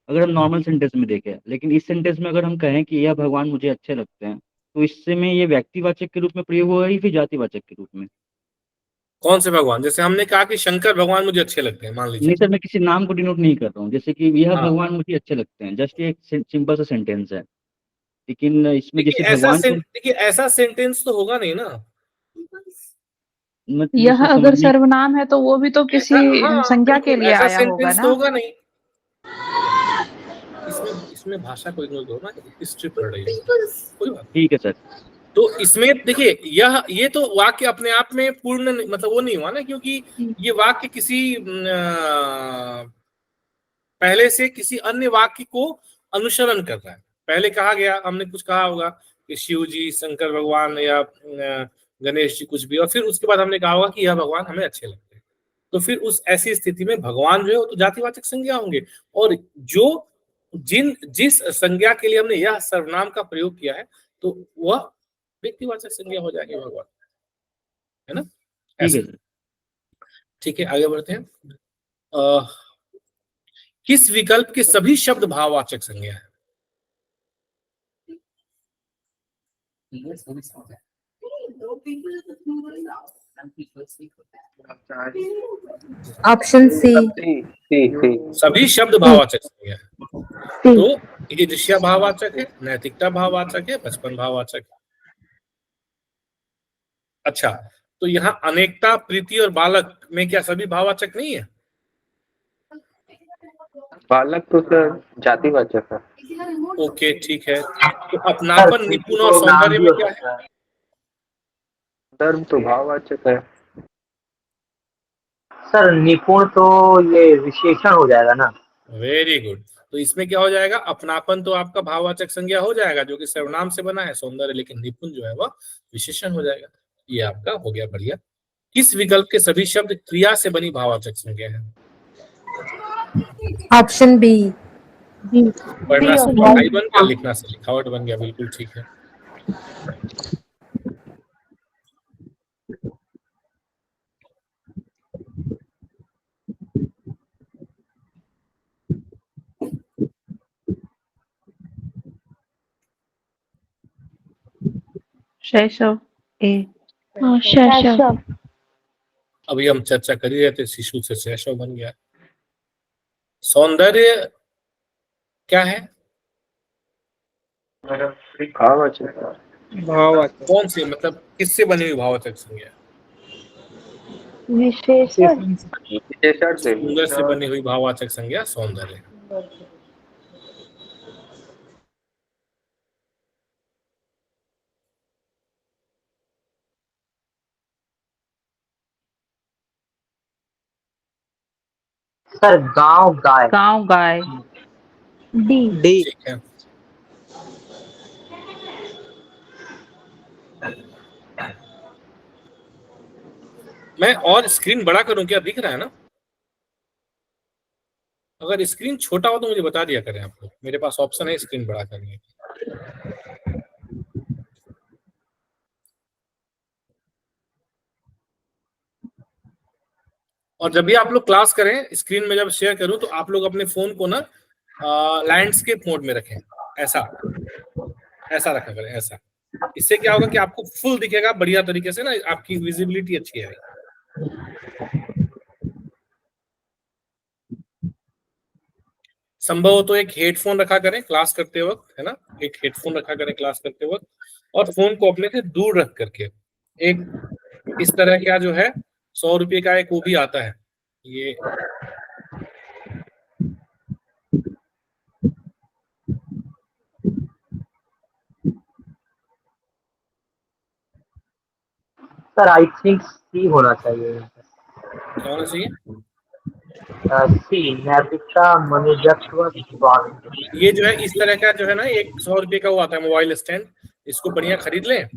अगर हम नॉर्मल सेंटेंस में देखें। लेकिन इस सेंटेंस में अगर हम कहें कि यह भगवान मुझे अच्छे लगते हैं, तो इससे में ये व्यक्तिवाचक के रूप में प्रयोग होगा ही फिर जातिवाचक के रूप में? कौन से भगवान? जैसे हमने कहा कि शंकर भगवान मुझे अच्छे लगते हैं, मान नहीं लीजिए। सर, मैं किसी नाम को डिनोट नहीं कर रहा हूँ, जैसे कि यह हाँ, भगवान मुझे अच्छे लगते हैं, जस्ट एक सिंपल सा सेंटेंस है, लेकिन इसमें जैसे भगवान को देखिए ऐसा सेंटेंस तो होगा नहीं ना। मतलब यह जैसे अगर समझने सर्वनाम है तो वो भी तो किसी हाँ संज्ञा के बिल्कुल, लिए ऐसा आया होगा सेंटेंस तो ना। होगा नहीं। इसमें भाषा को इग्नोर करो ना, हिस्ट्री पढ़ रही है, कोई बात। ठीक है सर। तो इसमें देखिए ये तो वाक्य अपने आप में पूर्ण मतलब वो नहीं हुआ ना, क्योंकि ये वाक्य किसी पहले से किसी अन्य वाक्य को अनुसरण कर रहा है। पहले कहा गया, हमने कुछ कहा होगा कि शिव जी, शंकर भगवान या गणेश जी, कुछ भी, और फिर उसके बाद हमने कहा होगा कि यह भगवान हमें अच्छे लगते हैं। तो फिर उस ऐसी स्थिति में भगवान जो है वो तो जातिवाचक संज्ञा होंगे, और जो जिस संज्ञा के लिए हमने यह सर्वनाम का प्रयोग किया है तो वह व्यक्तिवाचक संज्ञा हो जाएगी भगवान, है ना, ठीक ऐसा। है सर। ठीक है, आगे बढ़ते हैं। किस विकल्प के सभी शब्द भाववाचक संज्ञा है? Option C. सभी शब्द भाववाचक संज्ञा है। तो ईर्ष्या भाववाचक है, नैतिकता भाववाचक है, बचपन भाववाचक है। अच्छा, तो यहाँ अनेकता, प्रीति और बालक में क्या सभी भाववाचक नहीं है? बालक तो सर जातिवाचक है। ओके ठीक है, तो अपनापन, निपुण और तो नाम सौंदर्य भी में हो क्या है? सकता है। धर्म तो भाववाचक है। सर निपुण तो ये विशेषण हो जाएगा ना। Very good. तो इसमें क्या हो जाएगा, अपनापन तो आपका भाववाचक संज्ञा हो जाएगा जो कि सर्वनाम से बना है, सौंदर्य लेकिन निपुण जो है वह विशेषण हो जाएगा। ये आपका हो गया बढ़िया। किस विकल्प के सभी शब्द क्रिया से बनी भाववाचक संज्ञा है? Option B. पढ़ना से लिखाई बन गया, लिखना से लिखावट बन गया, बिल्कुल ठीक है। शैशव ए। शैशव। अभी हम चर्चा कर ही रहे थे, शिशु से शैशव बन गया। सौंदर्य क्या है? भाववाचक। भाववाचक। कौन सी, मतलब किससे बनी हुई भाववाचक संज्ञा? विशेषण। विशेषण से। सुंदर से बनी हुई भाववाचक संज्ञा सौंदर्य। सर गांव गाय। गांव गाय। डी। डी। ठीक है। मैं और स्क्रीन बड़ा करूं क्या, दिख रहा है ना? अगर स्क्रीन छोटा हो तो मुझे बता दिया करें आप लोग, मेरे पास ऑप्शन है स्क्रीन बड़ा करने की। और जब भी आप लोग क्लास करें, स्क्रीन में जब शेयर करूं तो आप लोग अपने फोन को ना लैंडस्केप मोड में रखें, ऐसा ऐसा रखा करें, ऐसा। इससे क्या होगा कि आपको फुल दिखेगा बढ़िया तरीके से ना, आपकी विजिबिलिटी अच्छी है। संभव हो तो एक हेडफोन रखा करें क्लास करते वक्त, है ना, एक हेडफोन रखा करें क्लास करते वक्त, और फोन को अपने से दूर रख करके। एक इस तरह का जो है 100 रुपये का एक वो भी आता है, ये सर आई थिंक सी होना चाहिए। क्या होना चाहिए? सी नैतिकता मनुष्यत्व स्वास्थ्य। ये जो है इस तरह का जो है ना, एक 100 रुपये का वो आता है मोबाइल स्टैंड, इसको बढ़िया खरीद लें,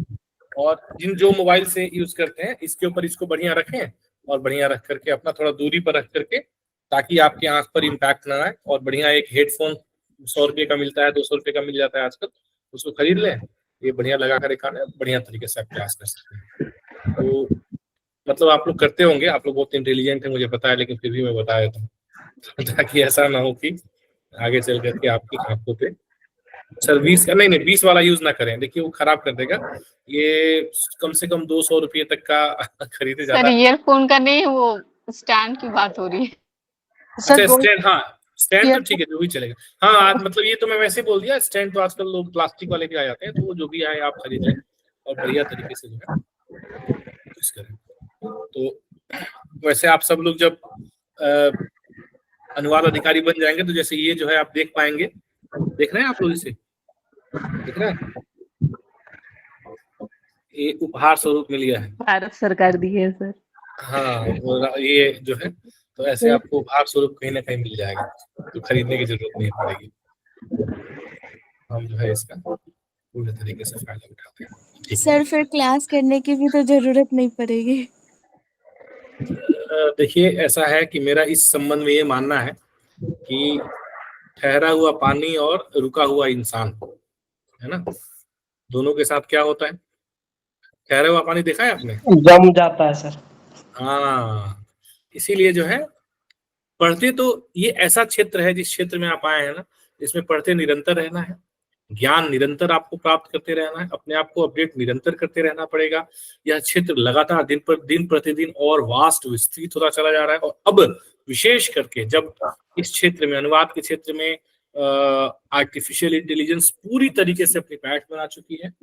और जिन जो मोबाइल से यूज करते हैं इसके ऊपर इसको बढ़िया रखें, और बढ़िया रख करके अपना थोड़ा दूरी पर रख करके, ताकि आपकी आंख पर इम्पैक्ट ना आए। और बढ़िया एक हेडफोन 100 रुपये का मिलता है, 200 रुपये का मिल जाता है आजकल, उसको खरीद लें, ये बढ़िया लगा कर एक बढ़िया तरीके से आप क्लास कर सकते हैं। तो मतलब आप लोग करते होंगे, आप लोग बहुत इंटेलिजेंट है मुझे पता है, लेकिन फिर भी मैं बता देता हूँ ताकि ऐसा ना हो कि आगे चल करके आपकी आंखों पे सर 20 का नहीं 20 वाला यूज ना करें, देखिए वो खराब कर देगा। ये कम से कम 200 रुपये तक का खरीदे सर ज्यादा। ईयरफोन का नहीं, वो स्टैंड की बात हो रही है। अच्छा स्टैंड, हाँ स्टैंड तो ठीक है, जो भी चलेगा। हाँ आज मतलब ये तो मैं वैसे बोल दिया, स्टैंड तो आजकल लोग प्लास्टिक वाले भी आ जाते हैं, तो वो जो भी आए आप खरीद लें और बढ़िया तरीके से जो है यूज करें। तो वैसे आप सब लोग जब अनुवाद अधिकारी बन जाएंगे तो जैसे ये जो है आप देख पाएंगे, देख रहे हैं आप लोग इसे, देख रहे हैं, ये उपहार स्वरूप मिल गया है, भारत सरकार दी है सर। हाँ ये जो है, तो ऐसे आपको उपहार स्वरूप कहीं ना कहीं मिल जाएगा, तो खरीदने की जरूरत नहीं पड़ेगी। हम जो है इसका पूरे तरीके से फायदा उठाते हैं। सर फिर क्लास करने की भी तो जरूरत नहीं पड़ेगी। देखिए ऐसा है कि मेरा इस संबंध में ये मानना है कि ठहरा हुआ पानी और रुका हुआ इंसान, है ना, दोनों के साथ क्या होता है? ठहरा हुआ पानी देखा है आपने? जम जाता है सर। हाँ, इसीलिए जो है पढ़ते, तो ये ऐसा क्षेत्र है जिस क्षेत्र में आप आए हैं ना, इसमें पढ़ते निरंतर रहना है, ज्ञान निरंतर आपको प्राप्त करते रहना है, अपने आप को अपडेट निरंतर करते रहना पड़ेगा। यह क्षेत्र लगातार दिन प्रतिदिन और वास्ट विस्तृत होता चला जा रहा है, और अब विशेष करके जब इस क्षेत्र में, अनुवाद के क्षेत्र में आर्टिफिशियल इंटेलिजेंस पूरी तरीके से अपनी पैठ बना चुकी है,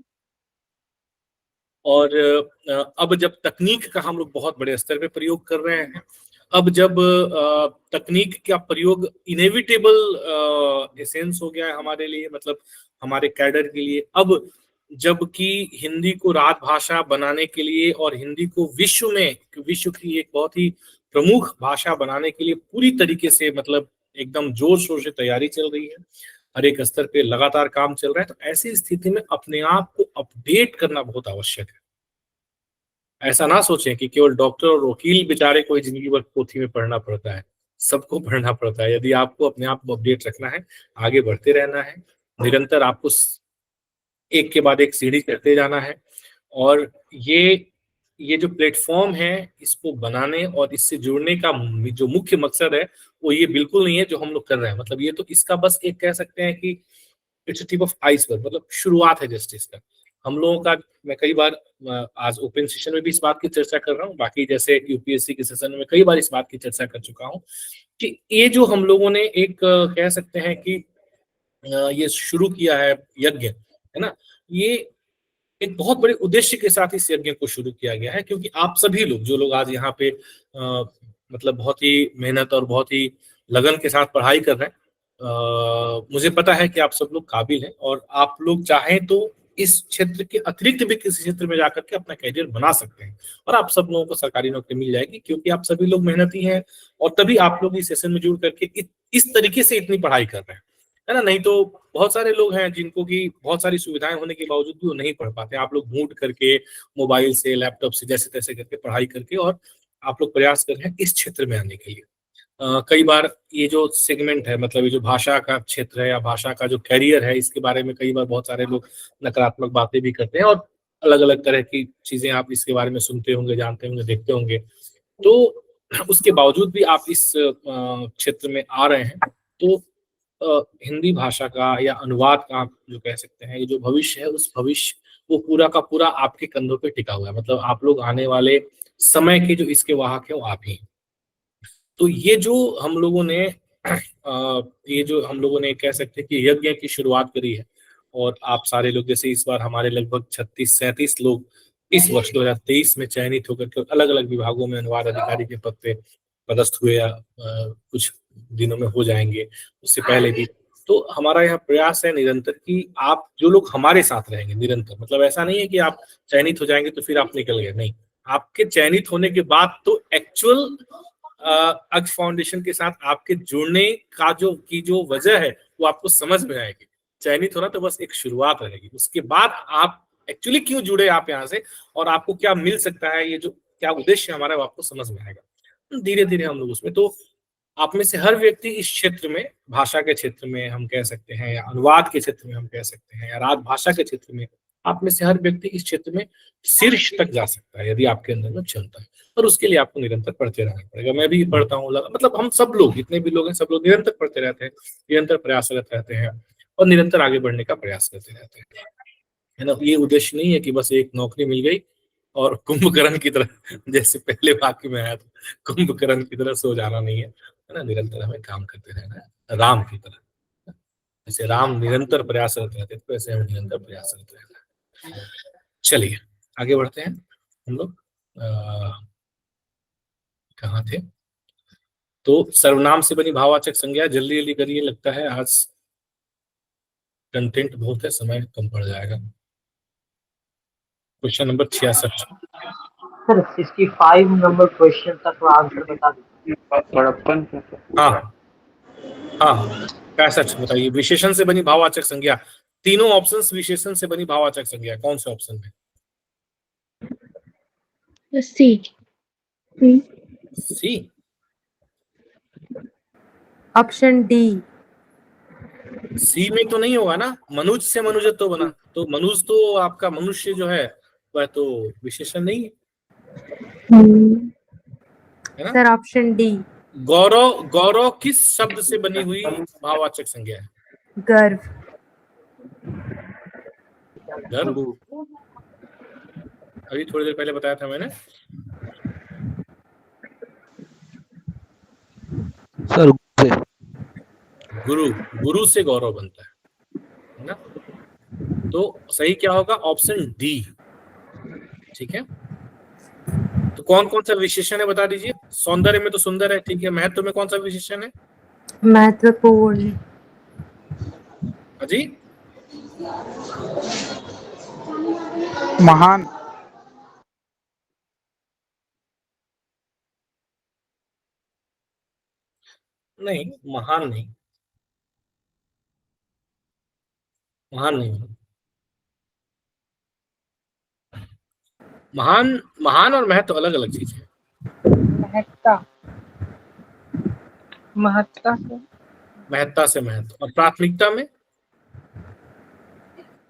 और अब जब तकनीक का हम लोग बहुत बड़े स्तर पे प्रयोग कर रहे हैं, अब जब तकनीक का प्रयोग इनेविटेबल एसेंस हो गया है हमारे लिए, मतलब हमारे कैडर के लिए, अब जबकि हिंदी को राजभाषा बनाने के लिए और हिंदी को विश्व की एक बहुत ही प्रमुख भाषा बनाने के लिए पूरी तरीके से मतलब एकदम जोर शोर से तैयारी चल रही है, हर एक स्तर पे लगातार काम चल रहा है, तो ऐसी स्थिति में अपने आप को अपडेट करना बहुत आवश्यक है। ऐसा ना सोचें कि केवल डॉक्टर और वकील बेचारे कोई जिंदगी भर पोथी में पढ़ना पड़ता है, सबको पढ़ना पड़ता है। यदि आपको अपने आप को अपडेट रखना है, आगे बढ़ते रहना है, निरंतर आपको एक के बाद एक सीढ़ी करते जाना है। और ये जो प्लेटफॉर्म है, इसको बनाने और इससे जुड़ने का जो मुख्य मकसद है वो ये बिल्कुल नहीं है जो हम लोग कर रहे हैं। मतलब ये तो इसका बस एक कह सकते हैं कि इट्स टिप ऑफ आइसबर्ग, मतलब शुरुआत है जस्टिस का। हम लोगों का, मैं कई बार आज ओपन सेशन में भी इस बात की चर्चा कर रहा हूँ, बाकी जैसे यूपीएससी के सेशन में कई बार इस बात की चर्चा कर चुका हूँ कि ये जो हम लोगों ने एक कह सकते हैं कि ये शुरू किया है यज्ञ, है ना, ये एक बहुत बड़े उद्देश्य के साथ इस यज्ञ को शुरू किया गया है, क्योंकि आप सभी लोग जो लोग आज यहाँ पे मतलब बहुत ही मेहनत और बहुत ही लगन के साथ पढ़ाई कर रहे हैं, मुझे पता है कि आप सब लोग काबिल हैं और आप लोग चाहें तो इस क्षेत्र के अतिरिक्त भी किसी क्षेत्र में जाकर के अपना करियर बना सकते हैं और आप सब लोगों को सरकारी नौकरी मिल जाएगी, क्योंकि आप सभी लोग मेहनती हैं और तभी आप लोग इस सेशन में जुड़ करके इस तरीके से इतनी पढ़ाई कर रहे हैं, है ना। नहीं तो बहुत सारे लोग हैं जिनको की बहुत सारी सुविधाएं होने के बावजूद भी वो नहीं पढ़ पाते। आप लोग ढूंढ करके मोबाइल से, लैपटॉप से, जैसे तैसे करके पढ़ाई करके और आप लोग प्रयास कर रहे हैं इस क्षेत्र में आने के लिए। कई बार ये जो सेगमेंट है, मतलब ये जो भाषा का क्षेत्र है या भाषा का जो कैरियर है, इसके बारे में कई बार बहुत सारे लोग नकारात्मक बातें भी करते हैं और अलग अलग तरह की चीजें आप इसके बारे में सुनते होंगे, जानते होंगे, देखते होंगे। तो उसके बावजूद भी आप इस क्षेत्र में आ रहे हैं, तो हिंदी भाषा का या अनुवाद का आप जो कह सकते हैं, ये जो भविष्य है, उस भविष्य वो पूरा का पूरा आपके कंधों पे टिका हुआ है। मतलब आप लोग आने वाले समय के जो इसके वाहक है वो आप ही। तो ये जो हम लोगों ने कह सकते हैं कि यज्ञ की शुरुआत करी है, और आप सारे लोग, जैसे इस बार हमारे लगभग 36-37 लोग इस वर्ष 2023 में चयनित होकर के अलग अलग विभागों में अनुवाद अधिकारी के पद पे पदस्थ हुए या कुछ दिनों में हो जाएंगे, उससे पहले भी। तो हमारा यह प्रयास है निरंतर कि आप जो लोग हमारे साथ रहेंगे निरंतर, मतलब ऐसा नहीं है कि आप चयनित हो जाएंगे तो फिर आप निकल गए, नहीं, आपके चयनित होने के बाद तो एक्चुअल अक्ष फाउंडेशन के साथ आपके जुड़ने का जो वजह है वो आपको समझ में आएगी। चयनित होना तो बस एक शुरुआत रहेगी, उसके बाद आप एक्चुअली क्यों जुड़े आप यहाँ से और आपको क्या मिल सकता है, ये जो क्या उद्देश्य हमारा वो आपको समझ में आएगा। धीरे धीरे हम लोग उसमें, तो आप में से हर व्यक्ति इस क्षेत्र में, भाषा के क्षेत्र में हम कह सकते हैं, या अनुवाद के क्षेत्र में हम कह सकते हैं, या राजभाषा के क्षेत्र में, आप में से हर व्यक्ति इस क्षेत्र में शीर्ष तक जा सकता है यदि आपके अंदर में क्षमता है। और उसके लिए आपको निरंतर पढ़ते रहना पड़ेगा। मैं भी पढ़ता हूँ, मतलब हम सब लोग, जितने भी लोग हैं, सब लोग निरंतर पढ़ते रहते हैं, निरंतर प्रयासरत रहते हैं और निरंतर आगे बढ़ने का प्रयास करते रहते हैं, है ना। ये उद्देश्य नहीं है कि बस एक नौकरी मिल गई और कुंभकर्ण की तरह, जैसे पहले वाक्य में आया था, कुंभकर्ण की तरह सो जाना नहीं है ना। निरंतर हमें काम करते रहना है राम की तरह। जैसे राम निरंतर प्रयासरत रहते थे, वैसे हम निरंतर प्रयासरत रहना है। चलिए आगे बढ़ते हैं हम लोग। कहाँ थे? तो सर्वनाम से बनी भाववाचक संज्ञा, जल्दी जल्दी करिए, लगता है आज कंटेंट बहुत है, समय कम पड़ जाएगा। Question number 66 sir 65 number question तक आंसर बता दीजिए। बड़प्पन। हाँ हाँ 65 बताइए। विशेषण से बनी भाववाचक संज्ञा, तीनों ऑप्शंस विशेषण से बनी भाववाचक संज्ञा, कौन से ऑप्शन में? सी। सी। Option D. सी में तो नहीं होगा ना, मनुज से मनुजत्व बना, तो मनुज तो आपका मनुष्य जो है वह तो विशेषण नहीं है, है ना। Sir option D. Gaurav, Gaurav किस शब्द से बनी हुई भाववाचक संज्ञा है? गर्व। गर्व, अभी थोड़ी देर पहले बताया था मैंने। सर गुरु, गुरु से गौरव बनता है ना। तो सही क्या होगा? ऑप्शन डी, ठीक है। तो कौन कौन सा विशेषण है बता दीजिए। सौंदर्य में तो सुंदर है, ठीक है। महत्व में कौन सा विशेषण है? महत्वपूर्ण। अजी महान। नहीं, महान नहीं, महान नहीं। महान और महत्व अलग अलग चीज है। महत्ता। महत्ता से महत्ता से महत्व। और प्राथमिकता में?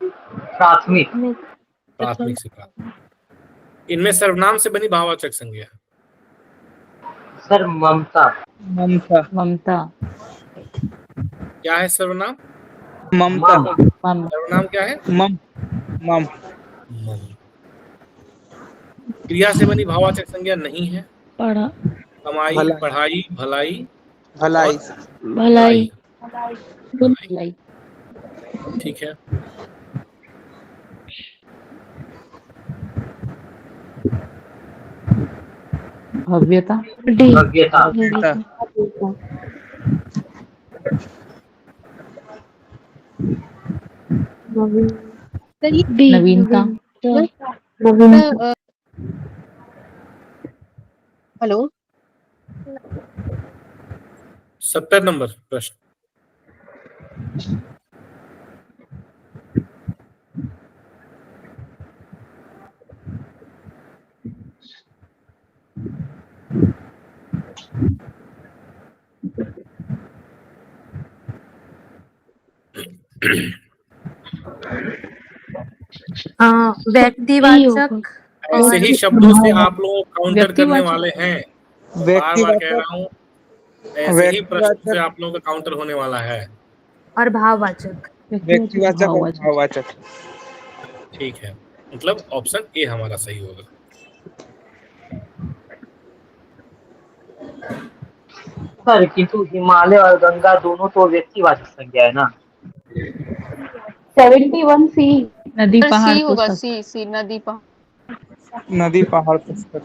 प्राथमिक। प्राथमिक से प्राथमिक। इनमें सर्वनाम से बनी भाववाचक संज्ञा? सर ममता। ममता। ममता। क्या है सर्वनाम? ममता। मम। सर्वनाम क्या है? मम। मम। मम। क्रिया से बनी भाववाचक संज्ञा नहीं है? पढ़ा। कमाई, भला। पढ़ाई, भलाई, भलाई। और भलाई। भलाई। ठीक है। भव्यता। डी। भव्यता। बी। नवीनता। हेलो। 70 नंबर प्रश्न। व्यक्तिवाचक। ऐसे ही शब्दों से आप लोग काउंटर करने वाले हैं। बार बार कह रहा हूँ, ऐसे ही प्रश्न से आप लोगों का काउंटर होने वाला है। और भाववाचक। व्यक्तिवाचक और भाववाचक। ठीक है, मतलब ऑप्शन ए हमारा सही होगा। सर किंतु हिमालय और गंगा दोनों तो व्यक्तिवाचक संज्ञा है ना। 71 सी। नदी पहाड़ सी होगा, पुस्तक। सी नदी पहाड़। नदी पहाड़ पुस्तक।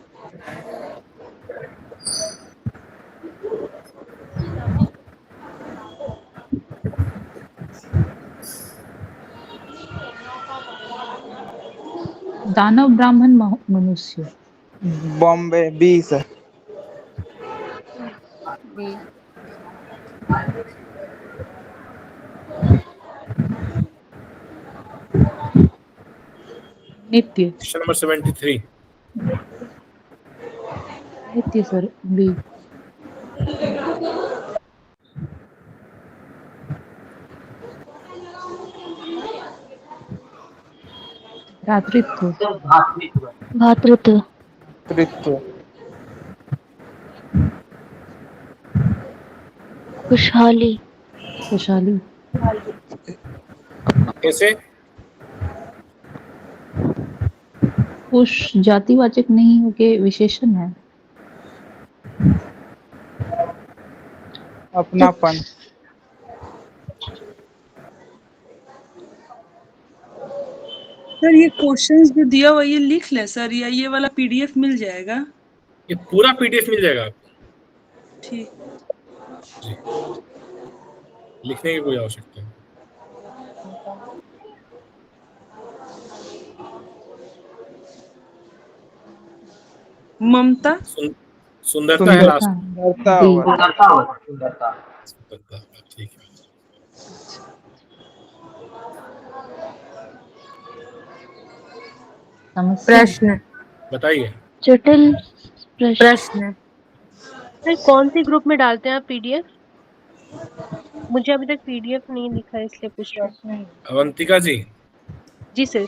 दानव ब्राह्मण मनुष्य। बॉम्बे 20 है। बी। नित्य। Question number 73। नित्य सर, बी। भ्रातृत्व। भातृत्व। तृत्व। खुशहाली। खुशहाली। कैसे? खुश जातिवाचक नहीं होके विशेषण है। अपनापन। सर ये क्वेश्चंस जो दिया हुआ ये लिख ले सर, या ये वाला पीडीएफ मिल जाएगा? ये पूरा पीडीएफ मिल जाएगा आपको। ठीक। जी, लिखने की कोई आवश्यकता नहीं। ममता। सुंदरता है लास्ट। सुंदरता। ठीक है। प्रश्न। बताइए। जटिल प्रश्न। सर कौन सी ग्रुप में डालते हैं आप पीडीएफ? मुझे अभी तक पीडीएफ नहीं दिखा इसलिए पूछ रहा हूँ। अवंतिका जी। जी सर।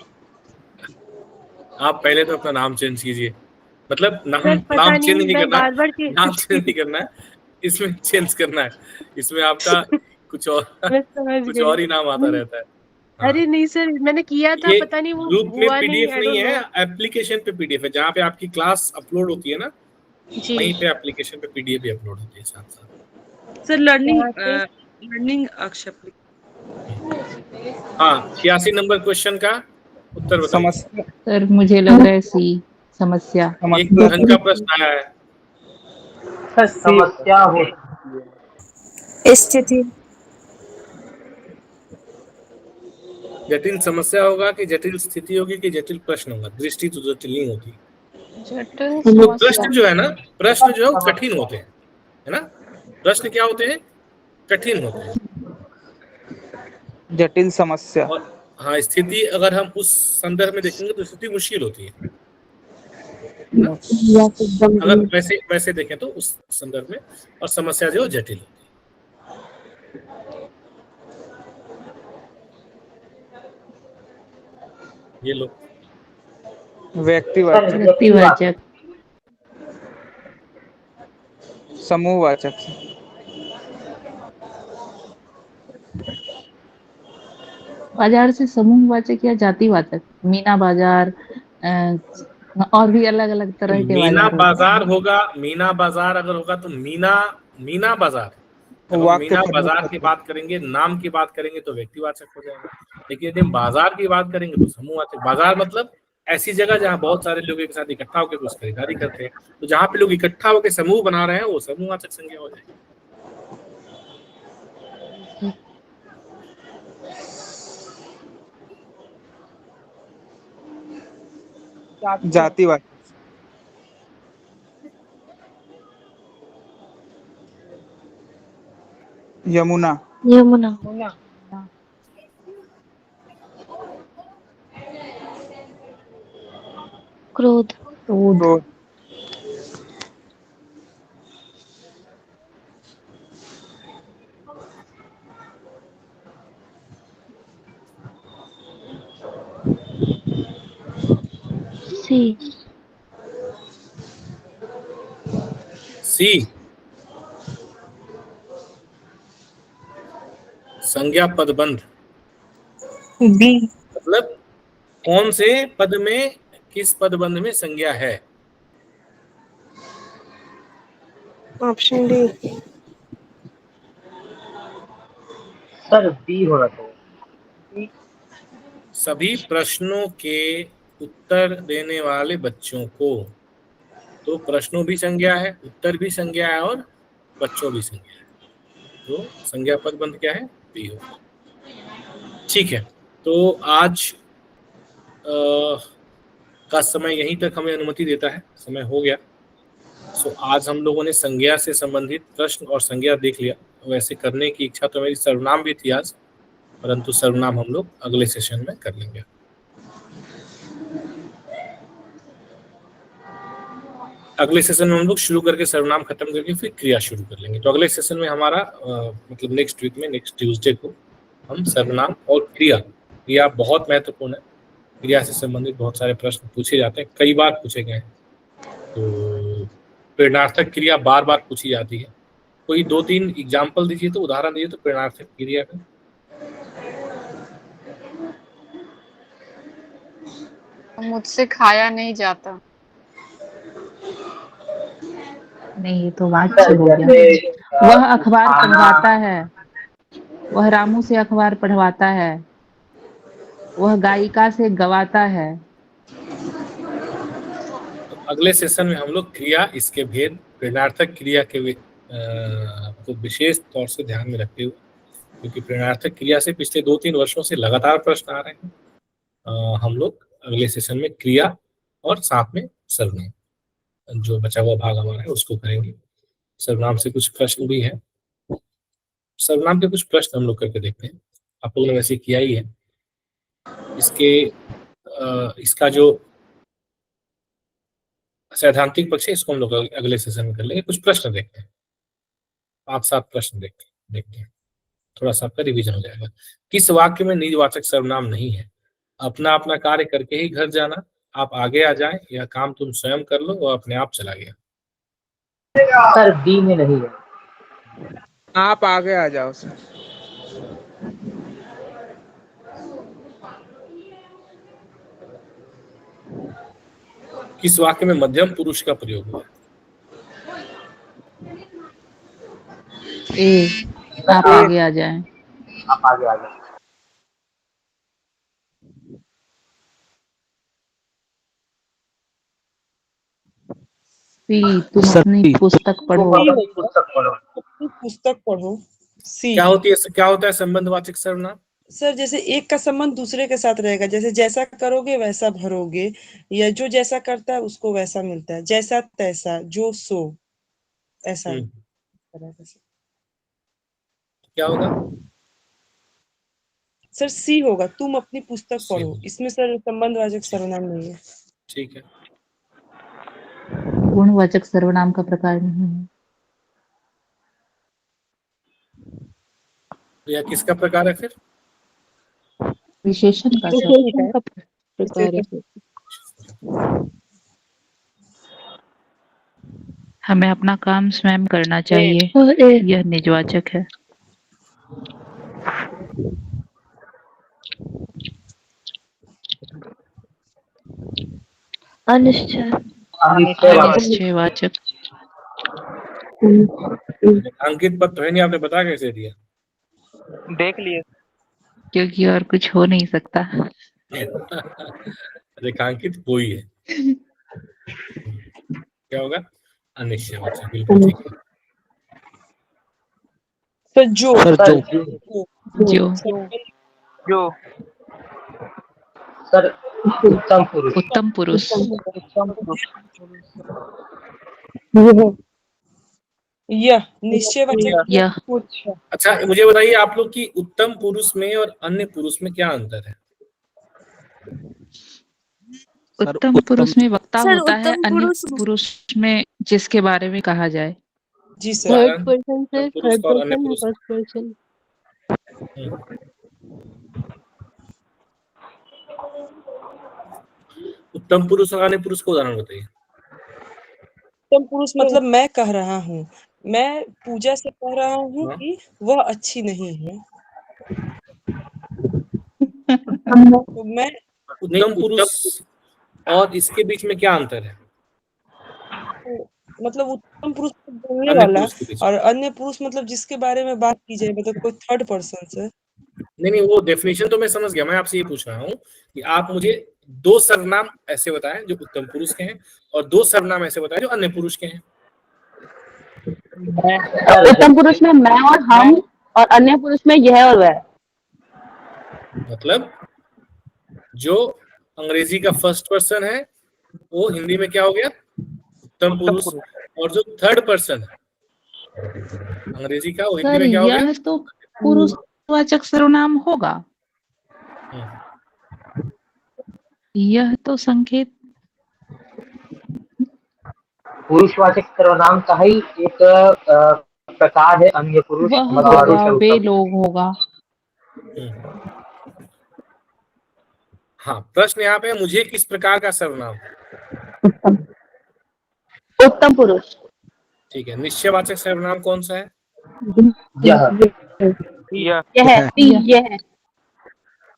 आप पहले तो अपना नाम चेंज कीजिए, मतलब नाम पता चेंज नहीं करना, बार-बार नाम चेंज नहीं करना है, इसमें चेंज करना है। इसमें आपका कुछ और कुछ और ही नाम आता रहता है। अरे नहीं सर, मैंने किया था, ये पता नहीं वो ग्रुप में हुआ पीडीएफ I नहीं don't है, know। एप्लीकेशन पे पीडीएफ है। जहाँ पे आपकी क्लास अपलोड होती है ना, जी। वहीं पे एप्लीकेशन पे पीडीएफ भी अपलोड होती है साथ साथ। सर लर्निंग अक्षर। हाँ, 86 नंबर क्वेश्चन का उत्तर बताइए। सर मुझे लग रहा है सी, समस्या। एक ढंग का प्रश्न आया है। सर समस्या हो सकती है। स्थिति। जटिल समस्या होगा कि जटिल स्थिति होगी कि जटिल प्रश्न होगा? दृष्टि तो जटिल नहीं होती। जटिल तो समस्या। प्रश्न जो है ना, प्रश्न जो है वो कठिन होते हैं, है ना? प्रश्न क्या होते हैं? कठिन होते हैं। जटिल समस्या। और हाँ, स्थिति अगर हम उस संदर्भ में देखेंगे तो स्थिति मुश्किल होती है ना? अगर वैसे वैसे देखें तो उस संदर्भ में, और समस्या जो जटिल होती है। ये लो। व्यक्तिवाचक। समूहवाचक। बाजार से समूहवाचक या जातिवाचक? मीना बाजार, और भी अलग अलग तरह के मीना बाजार होते बाजार हैं। होगा, मीना बाजार अगर होगा तो मीना बाजार, जब हम वाक्य मीना प्रमुख बाजार की बात करेंगे, नाम की बात करेंगे तो व्यक्तिवाचक हो जाएगा। लेकिन यदि हम बाजार की बात करेंगे तो समूहवाचक। बाजार मतलब ऐसी जगह जहाँ बहुत सारे लोग एक साथ इकट्ठा होकर कुछ खरीदारी करते हैं, तो जहाँ पे लोग इकट्ठा होकर समूह बना रहे हैं वो समूहवाचक संज्ञा हो जाएगी। जातिवाचक। यमुना। यमुना। क्रोध। क्रोध। सी। सी, संज्ञा पदबंध। बी। मतलब कौन से पद में, किस पदबंध में संज्ञा है? Option D. सर बी होना चाहिए। सभी प्रश्नों के उत्तर देने वाले बच्चों को। तो प्रश्नों भी संज्ञा है, उत्तर भी संज्ञा है, और बच्चों भी संज्ञा है। तो संज्ञा पदबंध क्या है? बी होगा। ठीक है, तो आज का समय यहीं तक हमें अनुमति देता है, समय हो गया। सो आज हम लोगों ने संज्ञा से संबंधित प्रश्न और संज्ञा देख लिया। वैसे करने की इच्छा तो मेरी सर्वनाम भी थी आज, परंतु सर्वनाम हम लोग अगले सेशन में कर लेंगे। अगले सेशन में हम लोग शुरू करके सर्वनाम खत्म करके फिर क्रिया शुरू कर लेंगे। तो अगले सेशन में हमारा मतलब नेक्स्ट वीक में, नेक्स्ट ट्यूसडे को हम सर्वनाम और क्रिया बहुत महत्वपूर्ण है। क्रिया से संबंधित बहुत सारे प्रश्न पूछे जाते हैं, कई बार पूछे गए हैं। तो प्रेरणार्थक क्रिया बार बार पूछी जाती है। कोई 2-3 एग्जाम्पल दीजिए, तो उदाहरण दीजिए तो प्रेरणार्थक क्रिया का। मुझसे खाया नहीं जाता। नहीं, ये तो वाक्य हो गया। वह अखबार पढ़वाता है। वह रामू से अखबार पढ़वाता है। वह गायिका से गवाता है। तो अगले सेशन में हम लोग क्रिया, इसके भेद, प्रेरणार्थक क्रिया के को विशेष तौर से ध्यान में रखते हुए, क्योंकि प्रेरणार्थक क्रिया से पिछले 2-3 वर्षों से लगातार प्रश्न आ रहे हैं, हम लोग अगले सेशन में क्रिया और साथ में सर्वनाम, जो बचा हुआ भाग हमारा है उसको करेंगे। सर्वनाम से कुछ प्रश्न भी है, सर्वनाम के कुछ प्रश्न हम लोग करके देखते हैं। आप लोगों ने वैसे किया ही है। इसका जो सैद्धांतिक पक्ष है इसको हम लोग अगले सेशन में कर लेंगे। कुछ प्रश्न देखते हैं, 5-7 प्रश्न देखते हैं, थोड़ा सा आपका रिवीजन हो जाएगा। किस वाक्य में निजवाचक सर्वनाम नहीं है? अपना अपना कार्य करके ही घर जाना, आप आगे आ जाएं, यह काम तुम स्वयं कर लो, वो अपने आप चला गया। सर बी में नहीं है। आप आगे आ जाओ सर। किस वाक्य में मध्यम पुरुष का प्रयोग हुआ है? ए, आप आगे आ जाएं। आप आगे आ जाओ। तुम अपनी पुस्तक पढ़ो। अपनी पुस्तक पढ़ो। सी। क्या होता है संबंधवाचक सर्वनाम? सर जैसे एक का संबंध दूसरे के साथ रहेगा, जैसे जैसा करोगे वैसा भरोगे, या जो जैसा करता है उसको वैसा मिलता है, जैसा तैसा, जो सो, ऐसा क्या होगा सर? सी होगा, तुम अपनी पुस्तक पढ़ो। इसमें सर संबंधवाचक सर्वनाम नहीं है। ठीक है। गुणवाचक सर्वनाम का प्रकार नहीं है। या किसका प्रकार है फिर? विशेषण का प्रकार है। हमें अपना काम स्वयं करना चाहिए, यह निजवाचक है। अनिश्चयवाचक। अंकित पद तो है नहीं, आपने बता कैसे दिया? देख लिए। क्योंकि और कुछ हो नहीं सकता। रेखांकित कोई है। क्या होगा? अनिश्चयवाचक। बिल्कुल ठीक है। सर जो सर उत्तम पुरुष। उत्तम पुरुष। यह निश्चयवाचक। यह। अच्छा मुझे बताइए आप लोग की उत्तम पुरुष में और अन्य पुरुष में क्या अंतर है? उत्तम पुरुष में वक्ता सर, होता है, अन्य पुरुष में जिसके बारे में कहा जाए। जी sir. Third person sir, third person, first person. उत्तम पुरुष और अन्य पुरुष को उदाहरण बताइए। उत्तम पुरुष मतलब मैं कह रहा हूँ, मैं पूजा से कह रहा हूँ कि वह अच्छी नहीं है, तो मैं उत्तम पुरुष और इसके बीच में क्या अंतर है? मतलब उत्तम पुरुष बोलने वाला और अन्य पुरुष मतलब जिसके बारे में बात की जाए, मतलब कोई थर्ड पर्सन से। नहीं वो डेफिनेशन तो मैं समझ गया, मैं आपसे ये पूछ रहा हूँ कि आप मुझे दो सर्वनाम ऐसे बताएं जो उत्तम पुरुष के हैं और दो सर्वनाम ऐसे बताएं जो अन्य पुरुष के हैं। उत्तम पुरुष में मैं और हम, और अन्य पुरुष में यह और वह। मतलब जो अंग्रेजी का फर्स्ट पर्सन है वो हिंदी में क्या हो गया? उत्तम पुरुष। और जो थर्ड पर्सन है अंग्रेजी का, वो हिंदी में क्या हो गया? यह तो पुरुषवाचक सर्वनाम होगा। यह तो संकेत पुरुषवाचक सर्वनाम का ही एक प्रकार है अन्य पुरुष। वे लोग होगा। हाँ, प्रश्न यहाँ पे मुझे किस प्रकार का सर्वनाम? उत्तम पुरुष। ठीक है। निश्चयवाचक सर्वनाम कौन सा है? यह।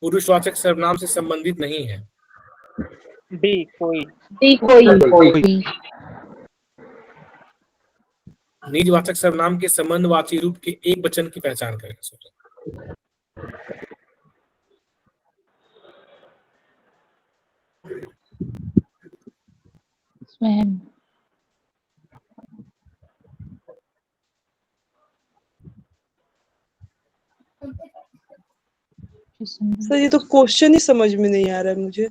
पुरुषवाचक सर्वनाम से संबंधित नहीं है। कोई। निजवाचक सर्वनाम के संबंधवाची रूप के एक वचन की पहचान करें। स्वयं। सर ये तो क्वेश्चन ही समझ में नहीं आ रहा है मुझे।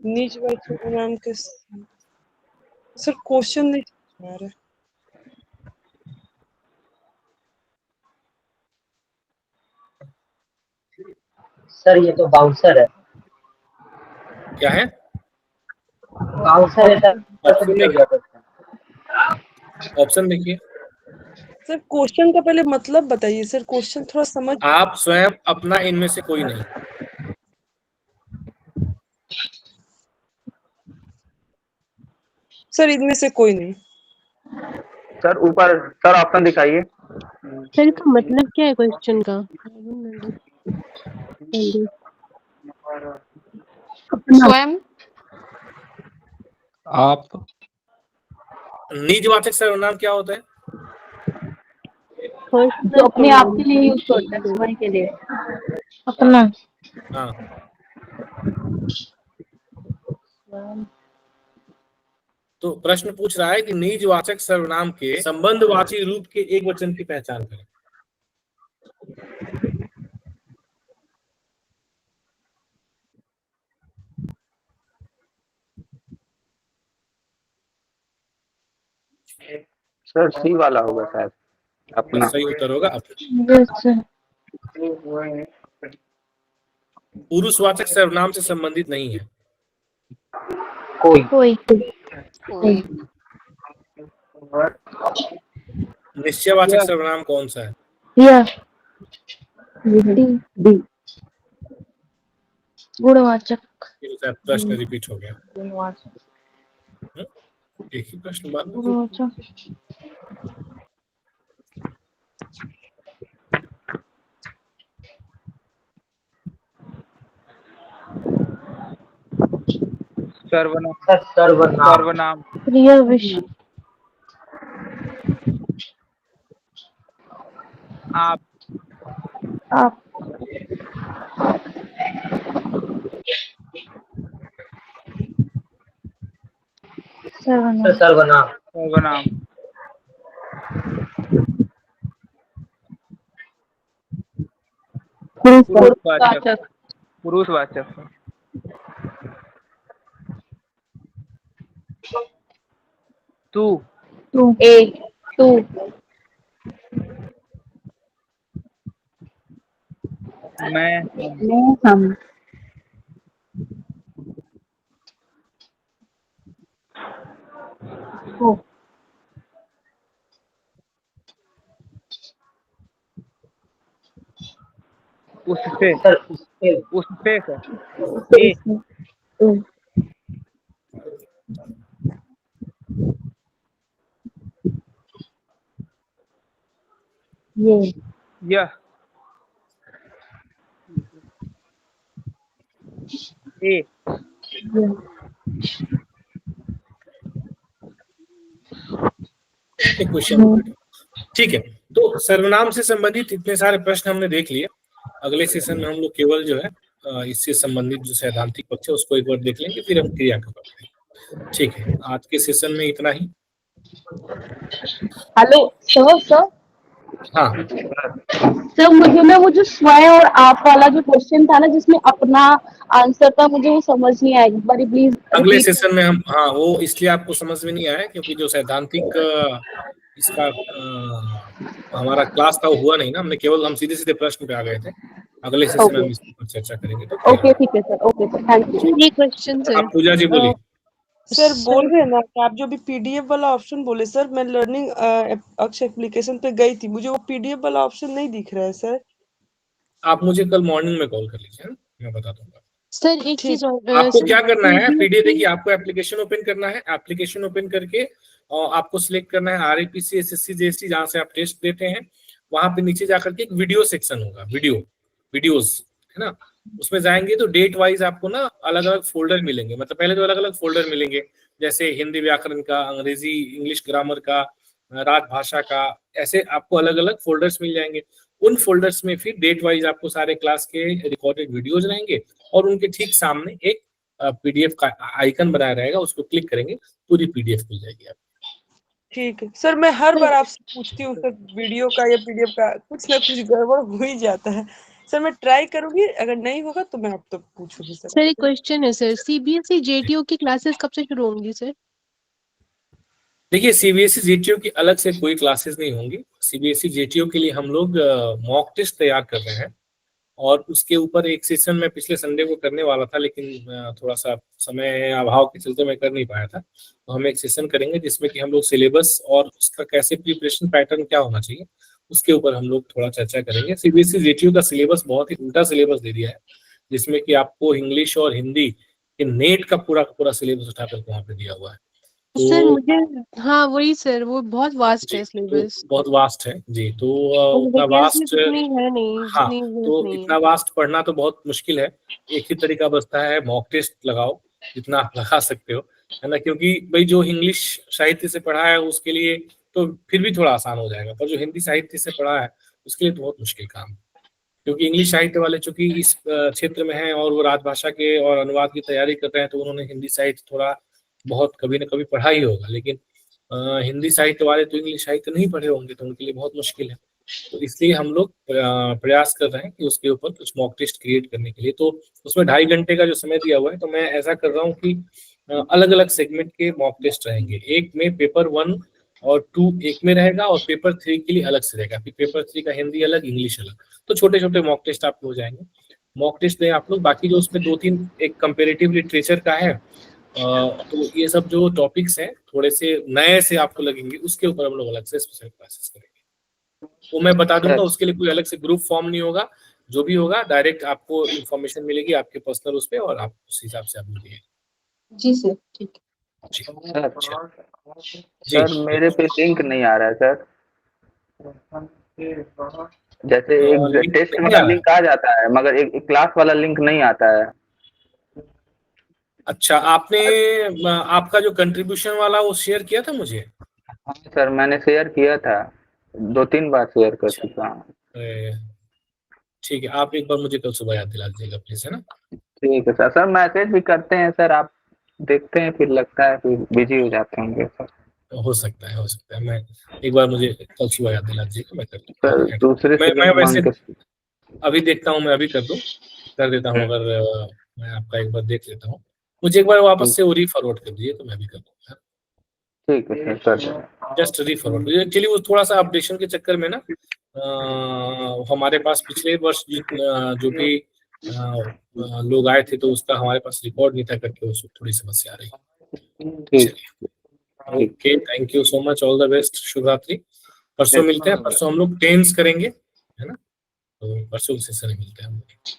निजवाचक सर्वनाम के सर क्वेश्चन नहीं समझ में आ रहा है। सर ये तो बाउंसर है। क्या है? बाउंसर है सर। ऑप्शन देखिए। सर क्वेश्चन का पहले मतलब बताइए सर, क्वेश्चन थोड़ा समझ। आप स्वयं अपना इनमें से कोई नहीं। सर इनमें से कोई नहीं। सर ऊपर सर ऑप्शन दिखाइए। सर इसका मतलब क्या है क्वेश्चन का? स्वयं। आप। निजवाचक सर्वनाम क्या होता है? जो अपने आप के लिए यूज करते हैं, स्वयं के लिए। अपना। हाँ। तो प्रश्न पूछ रहा है कि निजवाचक सर्वनाम के संबंधवाची रूप के एक वचन की पहचान करें। सर सी वाला होगा शायद अपना। सही उत्तर होगा पुरुषवाचक सर्वनाम से संबंधित नहीं है। कोई निश्चयवाचक सर्वनाम कौन सा है? गुणवाचक। प्रश्न रिपीट हो गया। एक ही प्रश्न बार सर्वनाम प्रिय विश्व। आप सर्वनाम पुरुषवाचक तू मैं हम उससे उससे सर यह ए क्वेश्चन। ठीक है, तो सर्वनाम से संबंधित इतने सारे प्रश्न हमने देख लिए। अगले सेशन में हम लोग केवल जो है इससे संबंधित जो सैद्धांतिक पक्ष है उसको एक बार देख लेंगे, फिर हम क्रिया का पढ़ेंगे। ठीक है, आज के सेशन में इतना ही। हेलो सर हाँ सर, मुझे ना वो जो स्वयं और आप वाला जो क्वेश्चन था ना जिसमें अपना आंसर था, मुझे वो समझ नहीं आया। एक बार प्लीज अगले सेशन में हम, हाँ वो इसलिए आपको समझ में नहीं आया क्योंकि जो सैद्धांतिक इसका हमारा क्लास था वो हुआ नहीं ना, हम सीधे सीधे प्रश्न पे आ गए थे। अगले सेशन में हम इस पर चर्चा करेंगे। तो ओके ठीक है sir, okay sir, thank you. ये क्वेश्चन सर, आप पूजा जी बोलिए। सर बोल रहे ना कि आप जो भी पीडीएफ वाला ऑप्शन बोले सर, मैं लर्निंग अक्ष एप्लीकेशन पे गई थी, मुझे वो पीडीएफ वाला ऑप्शन नहीं दिख रहा है सर। आप मुझे कल मॉर्निंग में कॉल कर लीजिए, मैं बता दूंगा। सर एक चीज आपको क्या करना है, पीडीएफ देखिए, आपको एप्लीकेशन ओपन करना है। एप्लीकेशन ओपन करके और आपको सिलेक्ट करना है आरआईपीसी, एसएससी, जेएसटी, जहां से आप टेस्ट देते हैं। वहां पे नीचे जाकर के एक वीडियो सेक्शन होगा, वीडियोस है ना, उसमें जाएंगे तो डेट वाइज आपको ना अलग अलग फोल्डर मिलेंगे। मतलब पहले तो अलग अलग फोल्डर मिलेंगे, जैसे हिंदी व्याकरण का, अंग्रेजी इंग्लिश ग्रामर का, राजभाषा का, ऐसे आपको अलग अलग फोल्डर्स मिल जाएंगे। उन फोल्डर्स में फिर डेट वाइज आपको सारे क्लास के रिकॉर्डेड वीडियोज रहेंगे और उनके ठीक सामने एक पीडीएफ का आइकन बनाया रहेगा, उसको क्लिक करेंगे, पूरी पीडीएफ मिल जाएगी आपको। ठीक है सर, मैं हर बार आपसे पूछती हूँ सर, वीडियो का या पीडीएफ का कुछ ना कुछ गड़बड़ हो ही जाता है सर। मैं ट्राई करूंगी, अगर नहीं होगा तो मैं आप तो पूछूंगी सर। सर एक क्वेश्चन है सर, सीबीएसई जेटीओ की क्लासेस कब से शुरू होंगी सर? देखिए, सीबीएसई जेटीओ की अलग से कोई क्लासेस नहीं होंगी। सीबीएसई जेटीओ के लिए हम लोग मॉक टेस्ट तैयार कर रहे हैं और उसके ऊपर एक सेशन मैं पिछले संडे को करने वाला था, लेकिन थोड़ा सा समय अभाव के चलते मैं कर नहीं पाया था। तो हम एक सेशन करेंगे जिसमें कि हम लोग सिलेबस और उसका कैसे प्रिपरेशन पैटर्न क्या होना चाहिए उसके ऊपर हम लोग थोड़ा चर्चा करेंगे। सीबीएसई जेटीयू का सिलेबस बहुत ही उल्टा सिलेबस दे दिया है, जिसमें कि आपको इंग्लिश और हिंदी के नेट का पूरा सिलेबस उठा करके वहाँ पे दिया हुआ है। सर मुझे, हाँ वही सर, वो बहुत वास्ट है सिलेबस, बहुत वास्ट है जी। तो उतना वास्ट है नहीं, हाँ, तो इतना वास्ट पढ़ना तो बहुत मुश्किल है। एक ही तरीका बचता है, मॉक टेस्ट लगाओ जितना आप लगा सकते हो, है ना, क्योंकि भाई जो इंग्लिश साहित्य से पढ़ा है उसके लिए तो फिर भी थोड़ा आसान हो जाएगा, पर जो हिंदी साहित्य से पढ़ा है उसके लिए तो बहुत मुश्किल काम है। क्योंकि इंग्लिश साहित्य वाले चूंकि इस क्षेत्र में हैं और वो राजभाषा के और अनुवाद की तैयारी कर रहे हैं, तो उन्होंने हिंदी साहित्य थोड़ा बहुत कभी ना कभी पढ़ा ही होगा, लेकिन हिंदी साहित्य वाले तो इंग्लिश साहित्य नहीं पढ़े होंगे, तो उनके लिए बहुत मुश्किल है। तो इसलिए हम लोग प्रयास कर रहे हैं कि उसके ऊपर कुछ मॉक टेस्ट क्रिएट करने के लिए। तो उसमें 2.5 घंटे का जो समय दिया हुआ है, तो मैं ऐसा कर रहा हूँ कि अलग अलग सेगमेंट के मॉक टेस्ट रहेंगे। एक में पेपर 1 और 2 एक में रहेगा, और पेपर 3 के लिए अलग से रहेगा। फिर पेपर 3 का हिंदी अलग, इंग्लिश अलग। तो छोटे छोटे मॉक टेस्ट आपको हो जाएंगे। मॉक टेस्ट दें आप लोग। बाकी जो उसमें 2-3 एक कंपेरेटिव लिटरेचर का है, तो ये सब जो टॉपिक्स हैं थोड़े से नए से आपको लगेंगे, उसके ऊपर हम लोग अलग से स्पेशल क्लासेस करेंगे। वो मैं बता दूंगा, उसके लिए कोई अलग से ग्रुप फॉर्म नहीं होगा। जो भी होगा डायरेक्ट आपको इंफॉर्मेशन मिलेगी आपके पर्सनल उस पे, और आप उस हिसाब से आप मिलिए। जी सर, ठीक है। सर मेरे पे लिंक नहीं आ रहा है सर। जैसे एक टेस्ट वाला लिंक आ जाता है, मगर एक क्लास वाला लिंक नहीं आता है। अच्छा, आपने आपका जो कंट्रीब्यूशन वाला वो शेयर किया था मुझे? हाँ सर, मैंने शेयर किया था, 2-3 बार शेयर कर चुका हूँ। ठीक है, आप एक बार मुझे कल सुबह याद दिला दीजिएगा प्लीज, है ना? ठीक है सर। सर मैसेज भी करते हैं सर, आप देखते हैं, फिर लगता है फिर बिजी हो जाते होंगे सर। हो सकता है। मैं एक बार मुझे कल सुबह याद दिला दीजिएगा, मैं कर दूंगा। सर दूसरे से मैं वैसे अभी देखता हूँ, मैं अभी कर देता हूँ। अगर मैं आपका एक बार देख लेता हूँ, मुझे एक बार वापस से वो रीफॉरवर्ड कर दीजिए, तो मैं भी कर दूंगा। ठीक है सर। जस्ट रीफॉरवर्ड। एक्चुअली वो थोड़ा सा अपडेशन के चक्कर में ना हमारे पास पिछले वर्ष जो भी लोग आए थे, तो उसका हमारे पास रिकॉर्ड नहीं था करके, उसको थोड़ी समस्या आ रही। Okay, thank you so much, all the best, शुभ रात्रि। परसों मिलते हैं। परसों हम लोग टेंस करेंगे, है ना? तो परसों से मिलते हैं हम लोग।